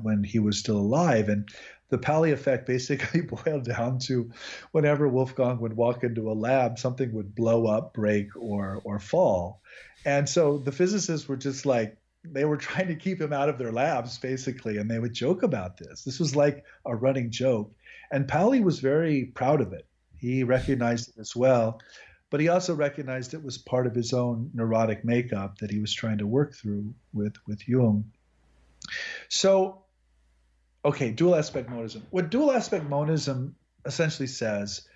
[SPEAKER 2] when he was still alive. And the Pauli effect basically boiled down to whenever Wolfgang would walk into a lab, something would blow up, break, or fall. And so the physicists were just like, they were trying to keep him out of their labs, basically, and they would joke about this. This was like a running joke. And Pauli was very proud of it. He recognized it as well. But he also recognized it was part of his own neurotic makeup that he was trying to work through with Jung. So, okay, dual aspect monism. What dual aspect monism essentially says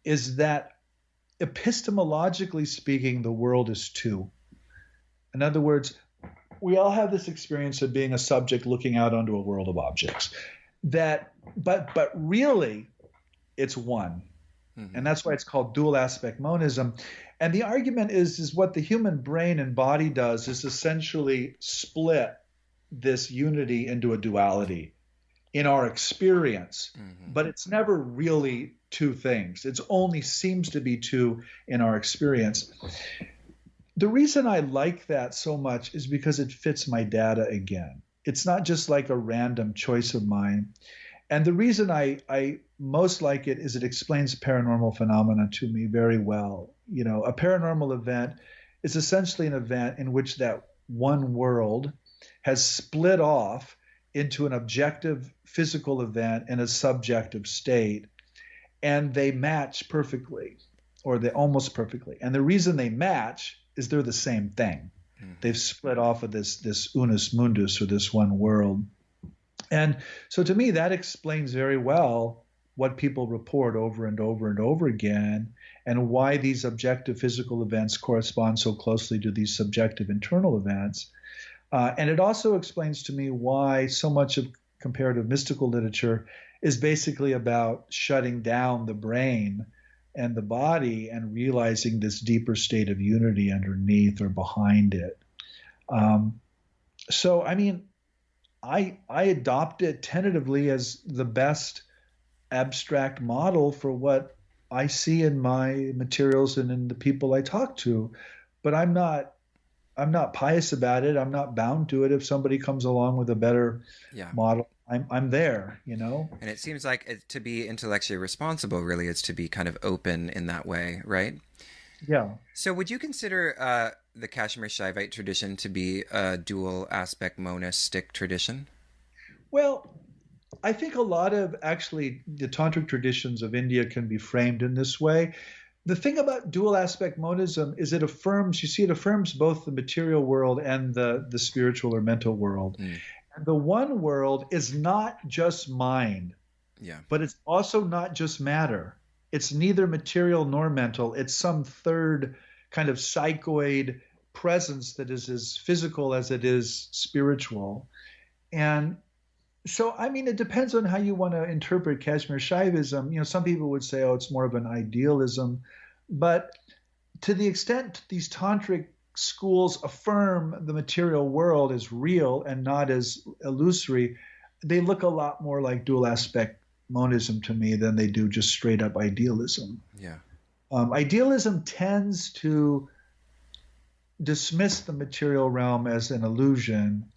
[SPEAKER 2] is that epistemologically speaking, the world is two. In other words, we all have this experience of being a subject looking out onto a world of objects. But really, it's one. And that's why it's called dual aspect monism. And the argument is what the human brain and body does is essentially split this unity into a duality in our experience. But it's never really two things. It only seems to be two in our experience. The reason I like that so much is because it fits my data again. It's not just like a random choice of mine. And the reason I most like it is it explains paranormal phenomena to me very well. You know, a paranormal event is essentially an event in which that one world has split off into an objective physical event and a subjective state, and they match perfectly, or they almost perfectly. And the reason they match is they're the same thing. Mm-hmm. They've split off of this unus mundus, or this one world. And so to me, that explains very well what people report over and over and over again, and why these objective physical events correspond so closely to these subjective internal events. And it also explains to me why so much of comparative mystical literature is basically about shutting down the brain and the body and realizing this deeper state of unity underneath or behind it. So, I mean, I adopt it tentatively as the best abstract model for what I see in my materials and in the people I talk to, but I'm not pious about it. I'm not bound to it. If somebody comes along with a better model, I'm there, you know?
[SPEAKER 1] And it seems like to be intellectually responsible really is to be kind of open in that way, right?
[SPEAKER 2] Yeah.
[SPEAKER 1] So would you consider the Kashmir Shaivite tradition to be a dual aspect monistic tradition?
[SPEAKER 2] Well, I think a lot of actually the tantric traditions of India can be framed in this way. The thing about dual aspect monism is it affirms both the material world and the spiritual or mental world. Mm. And the one world is not just mind, but it's also not just matter. It's neither material nor mental. It's some third kind of psychoid presence that is as physical as it is spiritual. And so, I mean, it depends on how you want to interpret Kashmir Shaivism. You know, some people would say, oh, it's more of an idealism. But to the extent these tantric schools affirm the material world as real and not as illusory, they look a lot more like dual aspect monism to me than they do just straight up idealism.
[SPEAKER 1] Yeah.
[SPEAKER 2] Idealism tends to dismiss the material realm as an illusion,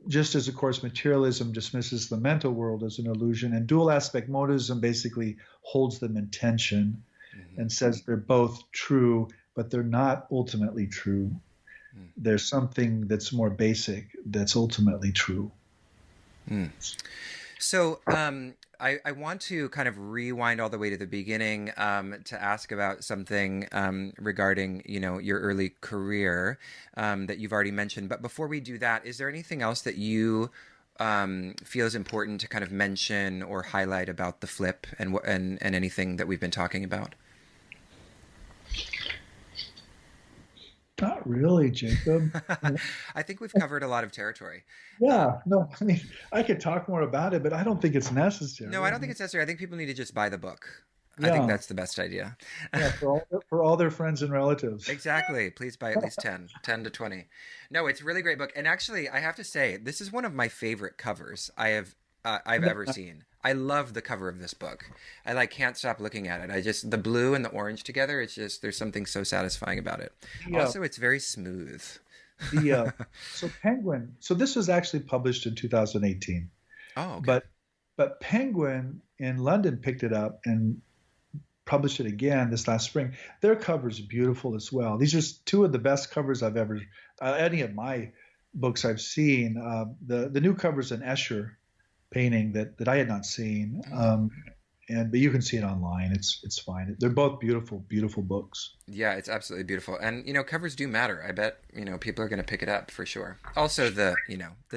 [SPEAKER 2] just as, of course, materialism dismisses the mental world as an illusion. And dual aspect monism basically holds them in tension and says they're both true, but they're not ultimately true. There's something that's more basic that's ultimately true.
[SPEAKER 1] So I want to kind of rewind all the way to the beginning to ask about something regarding, you know, your early career that you've already mentioned. But before we do that, is there anything else that you feel is important to kind of mention or highlight about the flip and anything that we've been talking about?
[SPEAKER 2] Not really, Jacob.
[SPEAKER 1] I think we've covered a lot of territory.
[SPEAKER 2] Yeah, no, I mean, I could talk more about it, but I don't think it's necessary.
[SPEAKER 1] No, I don't think it's necessary. I think people need to just buy the book. Yeah. I think that's the best idea.
[SPEAKER 2] Yeah, for all their friends and relatives.
[SPEAKER 1] Exactly. Please buy at least 10 to 20. No, it's a really great book. And actually, I have to say, this is one of my favorite covers I've ever seen. I love the cover of this book. I can't stop looking at it. The blue and the orange together, it's just, there's something so satisfying about it. Yeah. Also, it's very smooth.
[SPEAKER 2] So Penguin, so this was actually published in 2018.
[SPEAKER 1] Oh, okay.
[SPEAKER 2] But Penguin in London picked it up and published it again this last spring. Their cover's beautiful as well. These are two of the best covers I've ever, any of my books I've seen. The new cover's an Escher painting that I had not seen, but you can see it online. It's fine. They're both beautiful books.
[SPEAKER 1] Yeah, it's absolutely beautiful. And covers do matter. I bet people are going to pick it up for sure. Also, the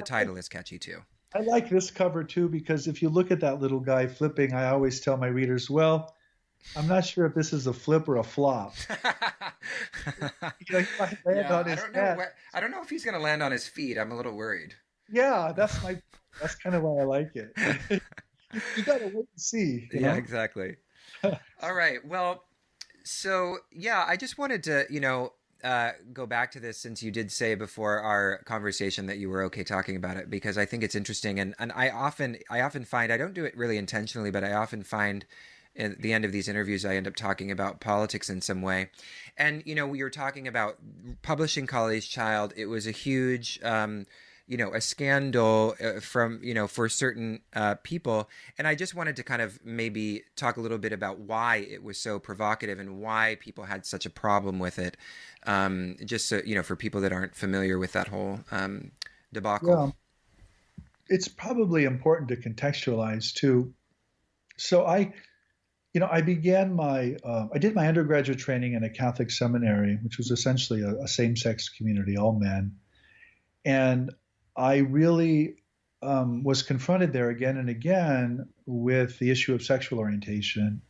[SPEAKER 1] title is catchy too.
[SPEAKER 2] I like this cover too because if you look at that little guy flipping, I always tell my readers, well, I'm not sure if this is a flip or a flop.
[SPEAKER 1] I don't know if he's going to land on his feet. I'm a little worried.
[SPEAKER 2] Yeah, that's kind of why I like it. You got to wait and see.
[SPEAKER 1] Yeah, exactly. All right. Well, so yeah, I just wanted to, go back to this since you did say before our conversation that you were okay talking about it, because I think it's interesting. And I often find, I don't do it really intentionally, but I often find at the end of these interviews, I end up talking about politics in some way. And, we were talking about publishing College Child. It was a huge, a scandal from, for certain people. And I just wanted to kind of maybe talk a little bit about why it was so provocative and why people had such a problem with it. Just so, for people that aren't familiar with that whole debacle.
[SPEAKER 2] Yeah, it's probably important to contextualize too. So I began I did my undergraduate training in a Catholic seminary, which was essentially a same-sex community, all men. And I really was confronted there again and again with the issue of sexual orientation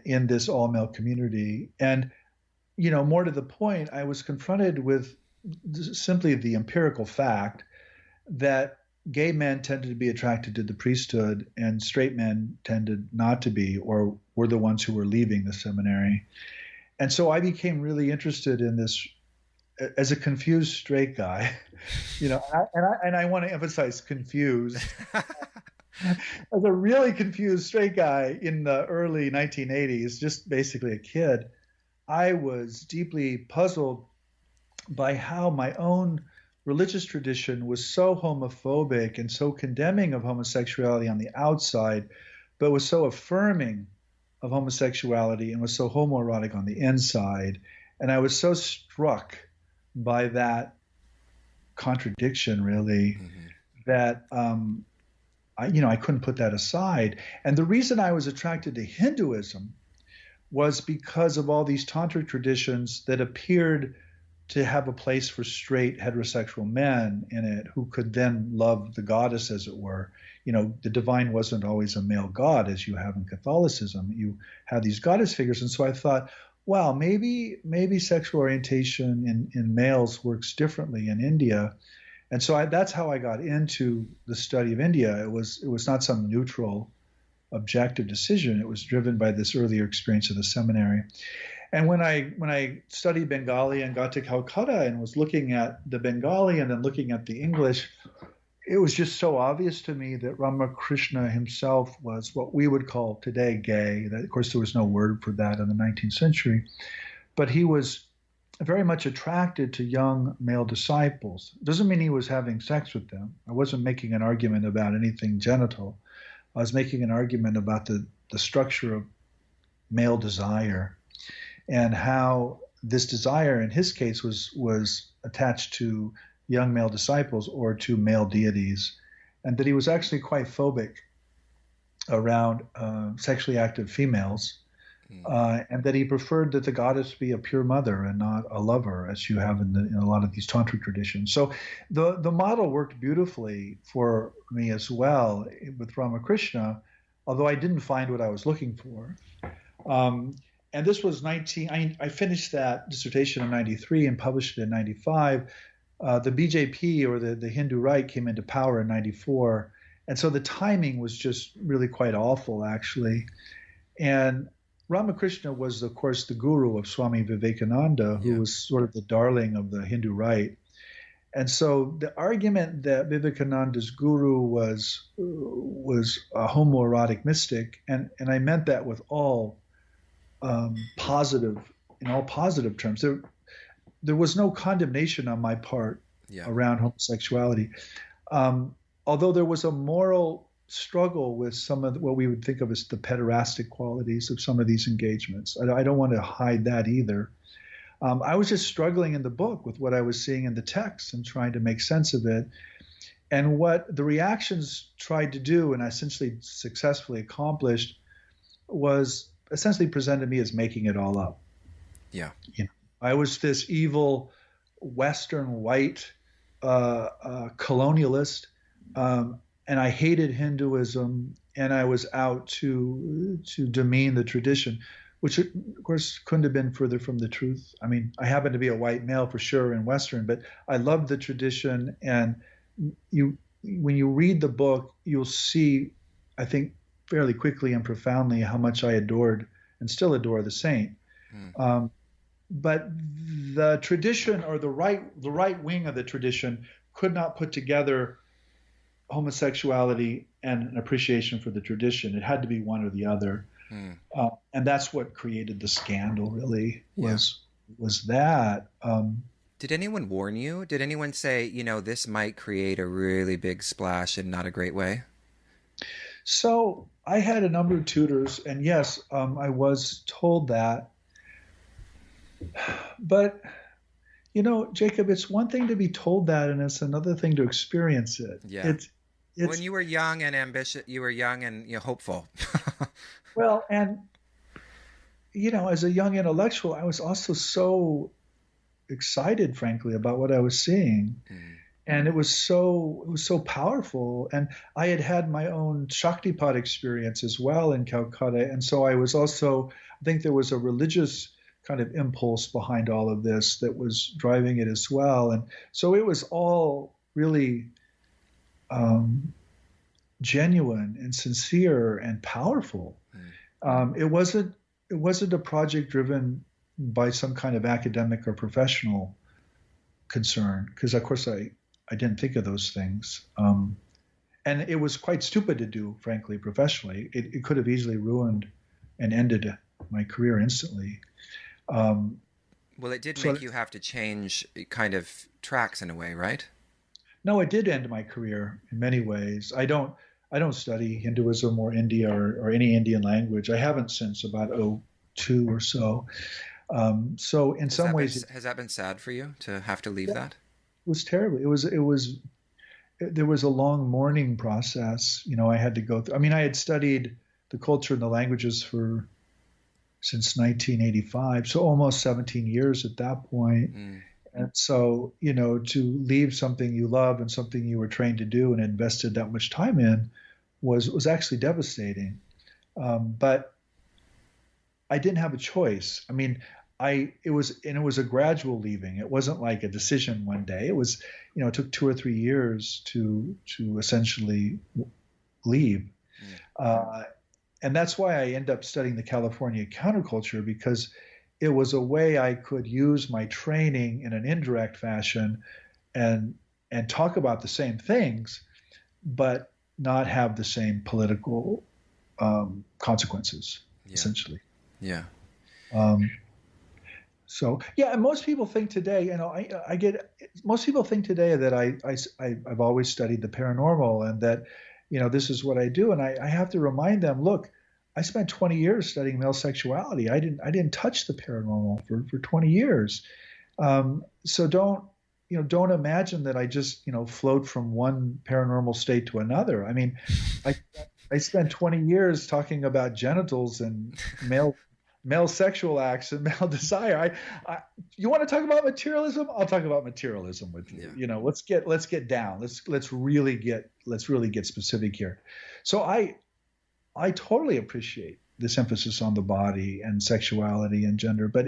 [SPEAKER 2] in this all-male community. And, more to the point, I was confronted with simply the empirical fact that gay men tended to be attracted to the priesthood and straight men tended not to be, or were the ones who were leaving the seminary. And so I became really interested in this as a confused straight guy, and I want to emphasize confused. As a really confused straight guy in the early 1980s, just basically a kid, I was deeply puzzled by how my own religious tradition was so homophobic and so condemning of homosexuality on the outside, but was so affirming of homosexuality and was so homoerotic on the inside. And I was so struck by that contradiction, really, that I couldn't put that aside. And the reason I was attracted to Hinduism was because of all these tantric traditions that appeared to have a place for straight heterosexual men in it who could then love the goddess, as it were. The divine wasn't always a male god, as you have in Catholicism. You have these goddess figures. And so I thought, wow, maybe sexual orientation in males works differently in India. And so that's how I got into the study of India. It was not some neutral, objective decision. It was driven by this earlier experience of the seminary. And when I studied Bengali and got to Calcutta and was looking at the Bengali and then looking at the English, it was just so obvious to me that Ramakrishna himself was what we would call today gay. Of course, there was no word for that in the 19th century, but he was very much attracted to young male disciples. Doesn't mean he was having sex with them. I wasn't making an argument about anything genital. I was making an argument about the structure of male desire and how this desire, in his case, was attached to young male disciples or to male deities, and that he was actually quite phobic around sexually active females, and that he preferred that the goddess be a pure mother and not a lover, as you have in a lot of these tantric traditions. So the model worked beautifully for me as well with Ramakrishna, although I didn't find what I was looking for. And this was I finished that dissertation in 93 and published it in 95. The BJP, or the Hindu right, came into power in 94. And so the timing was just really quite awful, actually. And Ramakrishna was, of course, the guru of Swami Vivekananda, who was sort of the darling of the Hindu right. And so the argument that Vivekananda's guru was a homoerotic mystic, and I meant that with all positive terms. There was no condemnation on my part around homosexuality, although there was a moral struggle with some of what we would think of as the pederastic qualities of some of these engagements. I don't want to hide that either. I was just struggling in the book with what I was seeing in the text and trying to make sense of it. And what the reactions tried to do, and I essentially successfully accomplished, was essentially presented me as making it all up.
[SPEAKER 1] Yeah.
[SPEAKER 2] I was this evil Western white colonialist, and I hated Hinduism, and I was out to demean the tradition, which of course couldn't have been further from the truth. I mean, I happen to be a white male for sure in Western, but I loved the tradition. And when you read the book, you'll see, I think, fairly quickly and profoundly how much I adored and still adore the saint. But the tradition, or the right wing of the tradition, could not put together homosexuality and an appreciation for the tradition. It had to be one or the other. And that's what created the scandal, really, was that.
[SPEAKER 1] Did anyone warn you? Did anyone say, this might create a really big splash in not a great way?
[SPEAKER 2] So I had a number of tutors, and yes, I was told that. But Jacob, it's one thing to be told that, and it's another thing to experience it.
[SPEAKER 1] Yeah.
[SPEAKER 2] It's
[SPEAKER 1] When you were young and ambitious, you were young and hopeful.
[SPEAKER 2] well, and as a young intellectual, I was also so excited, frankly, about what I was seeing.
[SPEAKER 1] Mm.
[SPEAKER 2] And it was so powerful. And I had had my own Shaktipat experience as well in Calcutta. And so I think there was a religious kind of impulse behind all of this that was driving it as well. And so it was all really genuine and sincere and powerful. It wasn't a project driven by some kind of academic or professional concern, because of course I didn't think of those things. And it was quite stupid to do, frankly, professionally. It could have easily ruined and ended my career instantly.
[SPEAKER 1] Well, it did make you have to change kind of tracks in a way, right?
[SPEAKER 2] No, it did end my career in many ways. I don't study Hinduism or India or any Indian language. I haven't since about '02 or so. So in some ways,
[SPEAKER 1] Has that been sad for you to have to leave that?
[SPEAKER 2] it was terrible. There was a long mourning process. I had to go through. I mean, I had studied the culture and the languages since 1985, so almost 17 years at that point.
[SPEAKER 1] Mm.
[SPEAKER 2] And so, to leave something you love and something you were trained to do and invested that much time in was actually devastating. But I didn't have a choice. I mean, it was a gradual leaving. It wasn't like a decision one day. It was, it took 2 or 3 years to essentially leave. And that's why I ended up studying the California counterculture, because it was a way I could use my training in an indirect fashion and talk about the same things, but not have the same political consequences, essentially.
[SPEAKER 1] Yeah.
[SPEAKER 2] So yeah, and most people think today, most people think today that I've always studied the paranormal and that, this is what I do. And I have to remind them, look, I spent 20 years studying male sexuality. I didn't touch the paranormal for 20 years. So don't imagine that I just, float from one paranormal state to another. I mean, I spent 20 years talking about genitals and male sexual acts and male desire. You want to talk about materialism? I'll talk about materialism with you.
[SPEAKER 1] Yeah.
[SPEAKER 2] Let's get down. Let's really get specific here. So I totally appreciate this emphasis on the body and sexuality and gender, but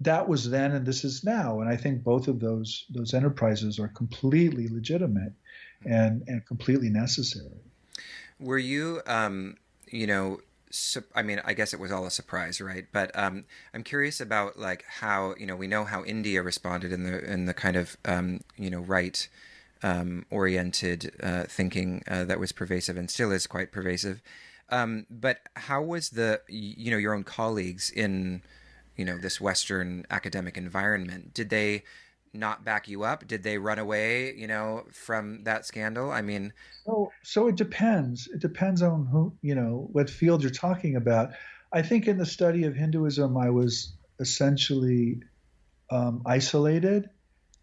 [SPEAKER 2] that was then and this is now, and I think both of those enterprises are completely legitimate and completely necessary.
[SPEAKER 1] Were you, I mean, I guess it was all a surprise, right? But I'm curious about like how we know how India responded in the kind of right oriented thinking that was pervasive and still is quite pervasive. But how was your own colleagues in this Western academic environment? Did they not back you up? Did they run away, from that scandal? I mean,
[SPEAKER 2] so it depends. It depends on who, what field you're talking about. I think in the study of Hinduism, I was essentially isolated,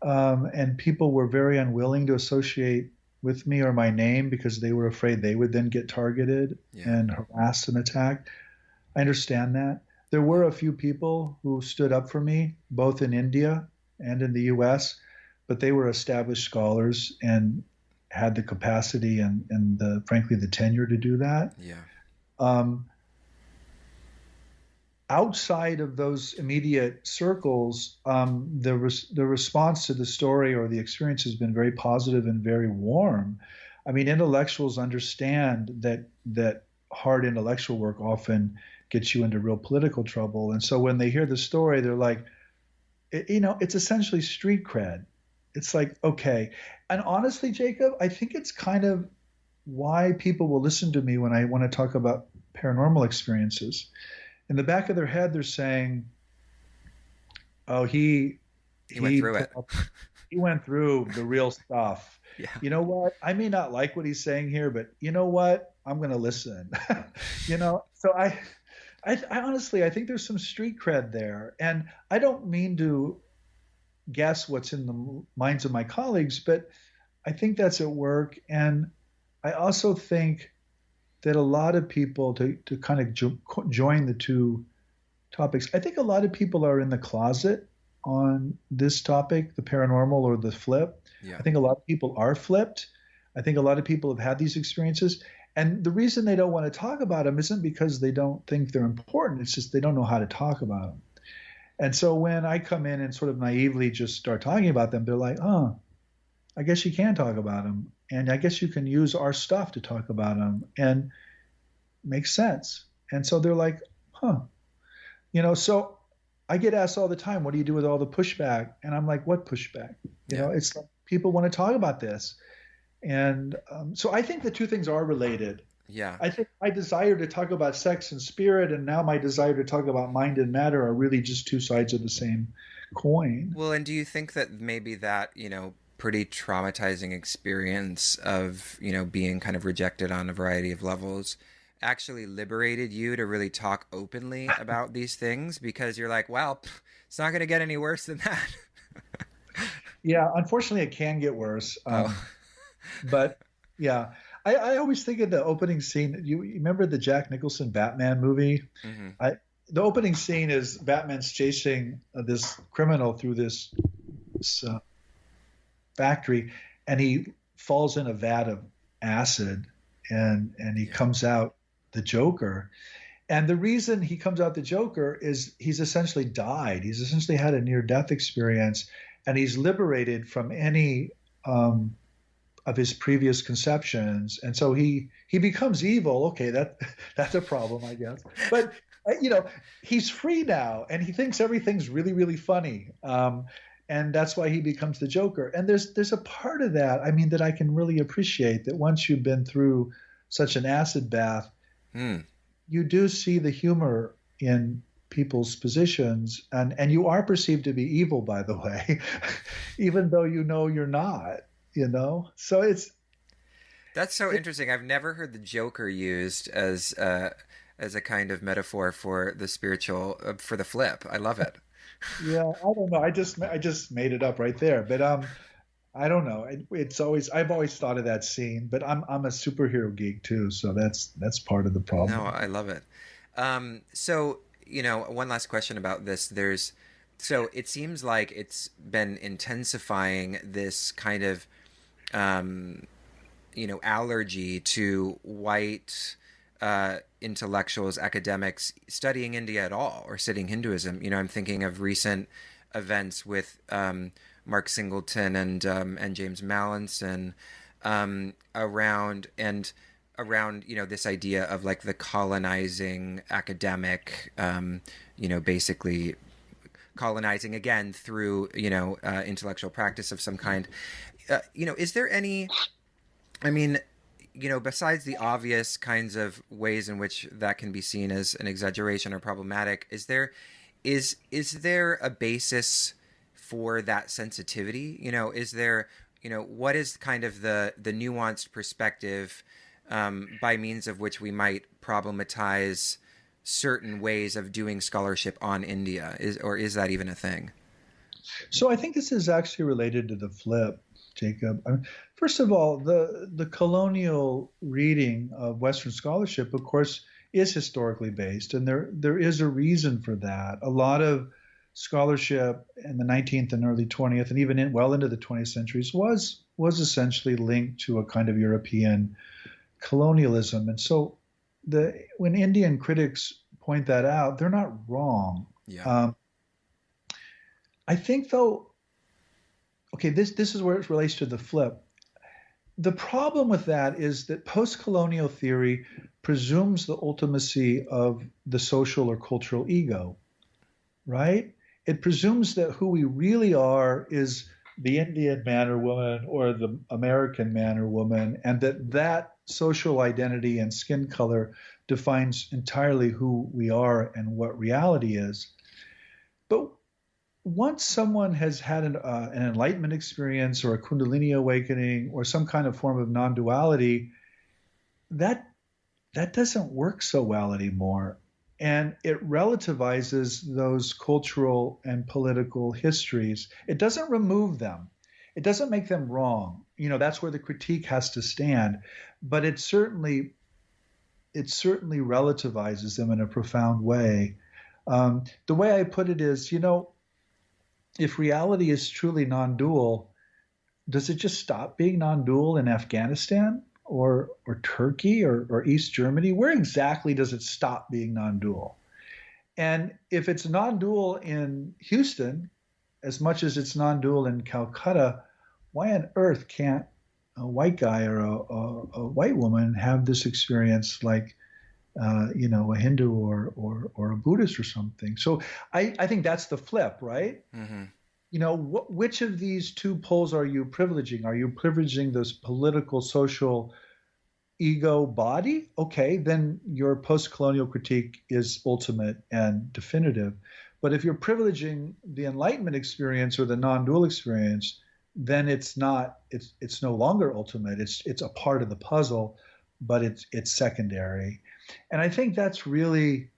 [SPEAKER 2] and people were very unwilling to associate with me or my name because they were afraid they would then get targeted and harassed and attacked. I understand that. There were a few people who stood up for me, both in India and in the US, but they were established scholars and had the capacity and frankly, the tenure to do that.
[SPEAKER 1] Yeah.
[SPEAKER 2] Outside of those immediate circles, the response to the story or the experience has been very positive and very warm. I mean, intellectuals understand that hard intellectual work often gets you into real political trouble. And so when they hear the story, they're like, it's essentially street cred. It's like, okay. And honestly, Jacob, I think it's kind of why people will listen to me when I want to talk about paranormal experiences. In the back of their head, they're saying, oh, he
[SPEAKER 1] He went
[SPEAKER 2] he
[SPEAKER 1] through
[SPEAKER 2] put
[SPEAKER 1] it.
[SPEAKER 2] up, he went through the real stuff.
[SPEAKER 1] Yeah.
[SPEAKER 2] You know what? I may not like what he's saying here, but you know what? I'm going to listen. So I honestly, I think there's some street cred there, and I don't mean to guess what's in the minds of my colleagues, but I think that's at work, and I also think that a lot of people to kind of join the two topics. I think a lot of people are in the closet on this topic, the paranormal or the flip.
[SPEAKER 1] Yeah.
[SPEAKER 2] I think a lot of people are flipped. I think a lot of people have had these experiences. And the reason they don't want to talk about them isn't because they don't think they're important. It's just they don't know how to talk about them. And so when I come in and sort of naively just start talking about them, they're like, oh, I guess you can talk about them. And I guess you can use our stuff to talk about them. And makes sense. And so they're like, huh. So I get asked all the time, what do you do with all the pushback? And I'm like, what pushback? It's like people want to talk about this. And so I think the two things are related.
[SPEAKER 1] Yeah.
[SPEAKER 2] I think my desire to talk about sex and spirit and now my desire to talk about mind and matter are really just two sides of the same coin.
[SPEAKER 1] Well, and do you think that maybe that, pretty traumatizing experience of, being kind of rejected on a variety of levels actually liberated you to really talk openly about these things? Because you're like, well, it's not going to get any worse than that.
[SPEAKER 2] Yeah, unfortunately, it can get worse. But yeah, I always think of the opening scene. You remember the Jack Nicholson Batman movie? Mm-hmm. The opening scene is Batman's chasing this criminal through this factory, and he falls in a vat of acid, and he comes out the Joker. And the reason he comes out the Joker is he's essentially died. He's essentially had a near-death experience, and he's liberated from any of his previous conceptions, and so he becomes evil. Okay, that's a problem, I guess. But he's free now, and he thinks everything's really, really funny, and that's why he becomes the Joker. And there's a part of that, I mean, that I can really appreciate. That once you've been through such an acid bath, you do see the humor in people's positions, and you are perceived to be evil, by the way, even though you're not. So
[SPEAKER 1] that's so interesting. I've never heard the Joker used as a kind of metaphor for the spiritual, for the flip. I love it.
[SPEAKER 2] Yeah, I don't know. I just made it up right there. But I don't know. I've always thought of that scene. But I'm a superhero geek too, so that's part of the problem.
[SPEAKER 1] No, I love it. So one last question about this. So it seems like it's been intensifying this kind of allergy to white intellectuals, academics studying India at all or studying Hinduism. I'm thinking of recent events with Mark Singleton and James Mallinson around this idea of like the colonizing academic, basically colonizing again through intellectual practice of some kind. Is there any, besides the obvious kinds of ways in which that can be seen as an exaggeration or problematic, is there a basis for that sensitivity? Is there, what is kind of the nuanced perspective by means of which we might problematize certain ways of doing scholarship on India? Is that even a thing?
[SPEAKER 2] So I think this is actually related to the flip, Jacob. First of all, the colonial reading of Western scholarship, of course, is historically based, and there is a reason for that. A lot of scholarship in the 19th and early 20th, and even well into the 20th centuries, was essentially linked to a kind of European colonialism. And so when Indian critics point that out, they're not wrong.
[SPEAKER 1] Yeah.
[SPEAKER 2] I think, though, okay, this is where it relates to the flip. The problem with that is that post-colonial theory presumes the ultimacy of the social or cultural ego, right? It presumes that who we really are is the Indian man or woman or the American man or woman, and that social identity and skin color defines entirely who we are and what reality is. But once someone has had an enlightenment experience or a Kundalini awakening or some kind of form of non-duality, that that doesn't work so well anymore. And it relativizes those cultural and political histories. It doesn't remove them. It doesn't make them wrong. That's where the critique has to stand. But it certainly relativizes them in a profound way. The way I put it is, if reality is truly non-dual, does it just stop being non-dual in Afghanistan or Turkey or East Germany? Where exactly does it stop being non-dual? And if it's non-dual in Houston, as much as it's non-dual in Calcutta, why on earth can't a white guy or a white woman have this experience like a Hindu or a Buddhist or something? So I think that's the flip, right?
[SPEAKER 1] Mm-hmm.
[SPEAKER 2] Which of these two poles are you privileging? Are you privileging this political, social ego body? Okay, then your post-colonial critique is ultimate and definitive. But if you're privileging the Enlightenment experience or the non-dual experience, then it's not. It's no longer ultimate. It's a part of the puzzle, but it's secondary. And I think that's really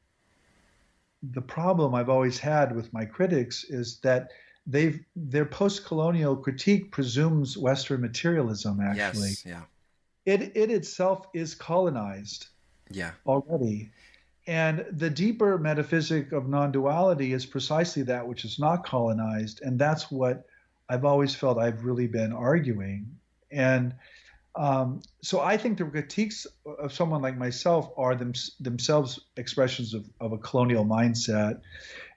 [SPEAKER 2] the problem I've always had with my critics is that their post-colonial critique presumes Western materialism. Actually,
[SPEAKER 1] Yes, yeah,
[SPEAKER 2] it itself is colonized
[SPEAKER 1] yeah,
[SPEAKER 2] already, and the deeper metaphysic of non-duality is precisely that which is not colonized, and that's what I've always felt I've really been arguing. And so I think the critiques of someone like myself are themselves expressions of a colonial mindset,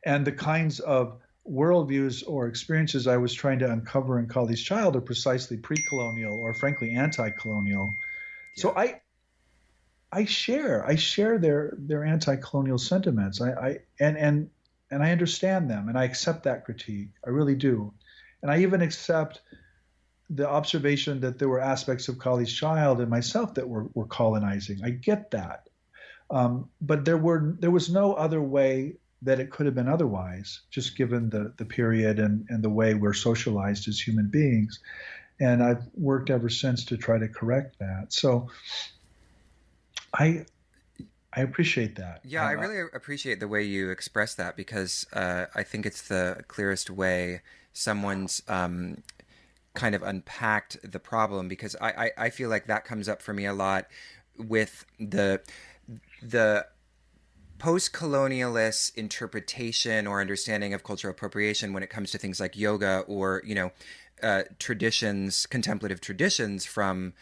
[SPEAKER 2] and the kinds of worldviews or experiences I was trying to uncover in Kali's Child are precisely pre-colonial or frankly anti-colonial.
[SPEAKER 1] yeah.
[SPEAKER 2] So I share their anti-colonial sentiments. And I understand them and I accept that critique. I really do. And I even accept the observation that there were aspects of Kali's Child and myself that were colonizing. I get that. But there was no other way that it could have been otherwise, just given the period and the way we're socialized as human beings. And I've worked ever since to try to correct that. So I appreciate that.
[SPEAKER 1] Yeah, I really appreciate the way you express that because I think it's the clearest way someone's kind of unpacked the problem, because I feel like that comes up for me a lot with the post-colonialist interpretation or understanding of cultural appropriation when it comes to things like yoga or, traditions, contemplative traditions from,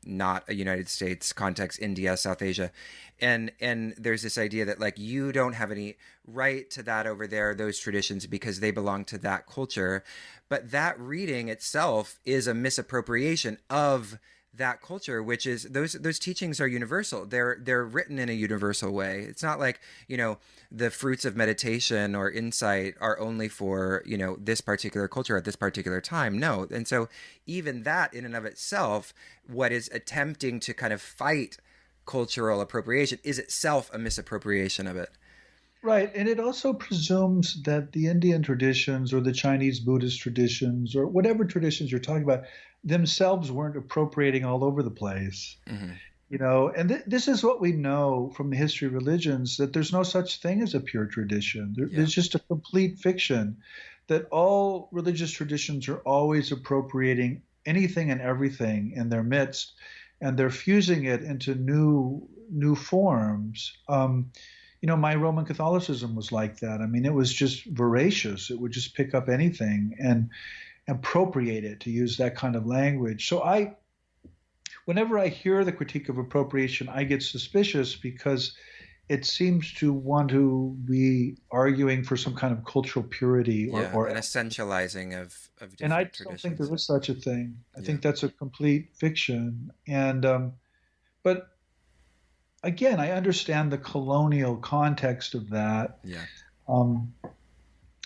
[SPEAKER 1] not a United States context, India, South Asia. And there's this idea that like you don't have any right to that over there, those traditions, because they belong to that culture. But that reading itself is a misappropriation of that culture, which is those teachings are universal. They're written in a universal way. It's not like, the fruits of meditation or insight are only for, this particular culture at this particular time. No. And so even that in and of itself, what is attempting to kind of fight cultural appropriation is itself a misappropriation of it.
[SPEAKER 2] Right. And it also presumes that the Indian traditions or the Chinese Buddhist traditions or whatever traditions you're talking about themselves weren't appropriating all over the place.
[SPEAKER 1] Mm-hmm.
[SPEAKER 2] And this is what we know from the history of religions, that there's no such thing as a pure tradition. There's just a complete fiction that all religious traditions are always appropriating anything and everything in their midst, and they're fusing it into new forms. My Roman Catholicism was like that. I mean, it was just voracious. It would just pick up anything and appropriate it, to use that kind of language. So whenever I hear the critique of appropriation, I get suspicious because it seems to want to be arguing for some kind of cultural purity or
[SPEAKER 1] an essentializing of different
[SPEAKER 2] and I
[SPEAKER 1] traditions.
[SPEAKER 2] don't think there is such a thing. I think that's a complete fiction. And but again, I understand the colonial context of that.
[SPEAKER 1] Yeah.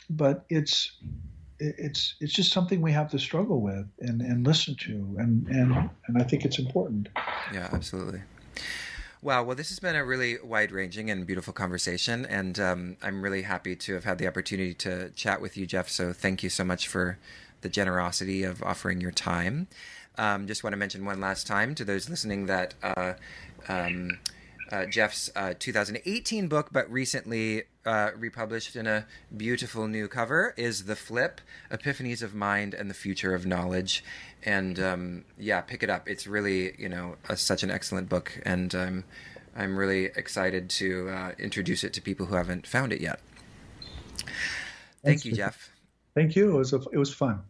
[SPEAKER 2] But it's just something we have to struggle with and listen to, and I think it's important.
[SPEAKER 1] Yeah, absolutely. Wow. Well, this has been a really wide-ranging and beautiful conversation, and I'm really happy to have had the opportunity to chat with you, Jeff. So thank you so much for the generosity of offering your time. Just want to mention one last time to those listening that um, Jeff's 2018 book, but recently republished in a beautiful new cover, is The Flip: Epiphanies of Mind and the Future of Knowledge. And yeah, pick it up. It's really, such an excellent book, and I'm really excited to introduce it to people who haven't found it yet. Thank
[SPEAKER 2] Thanks.
[SPEAKER 1] you, Jeff.
[SPEAKER 2] Thank you. It was fun.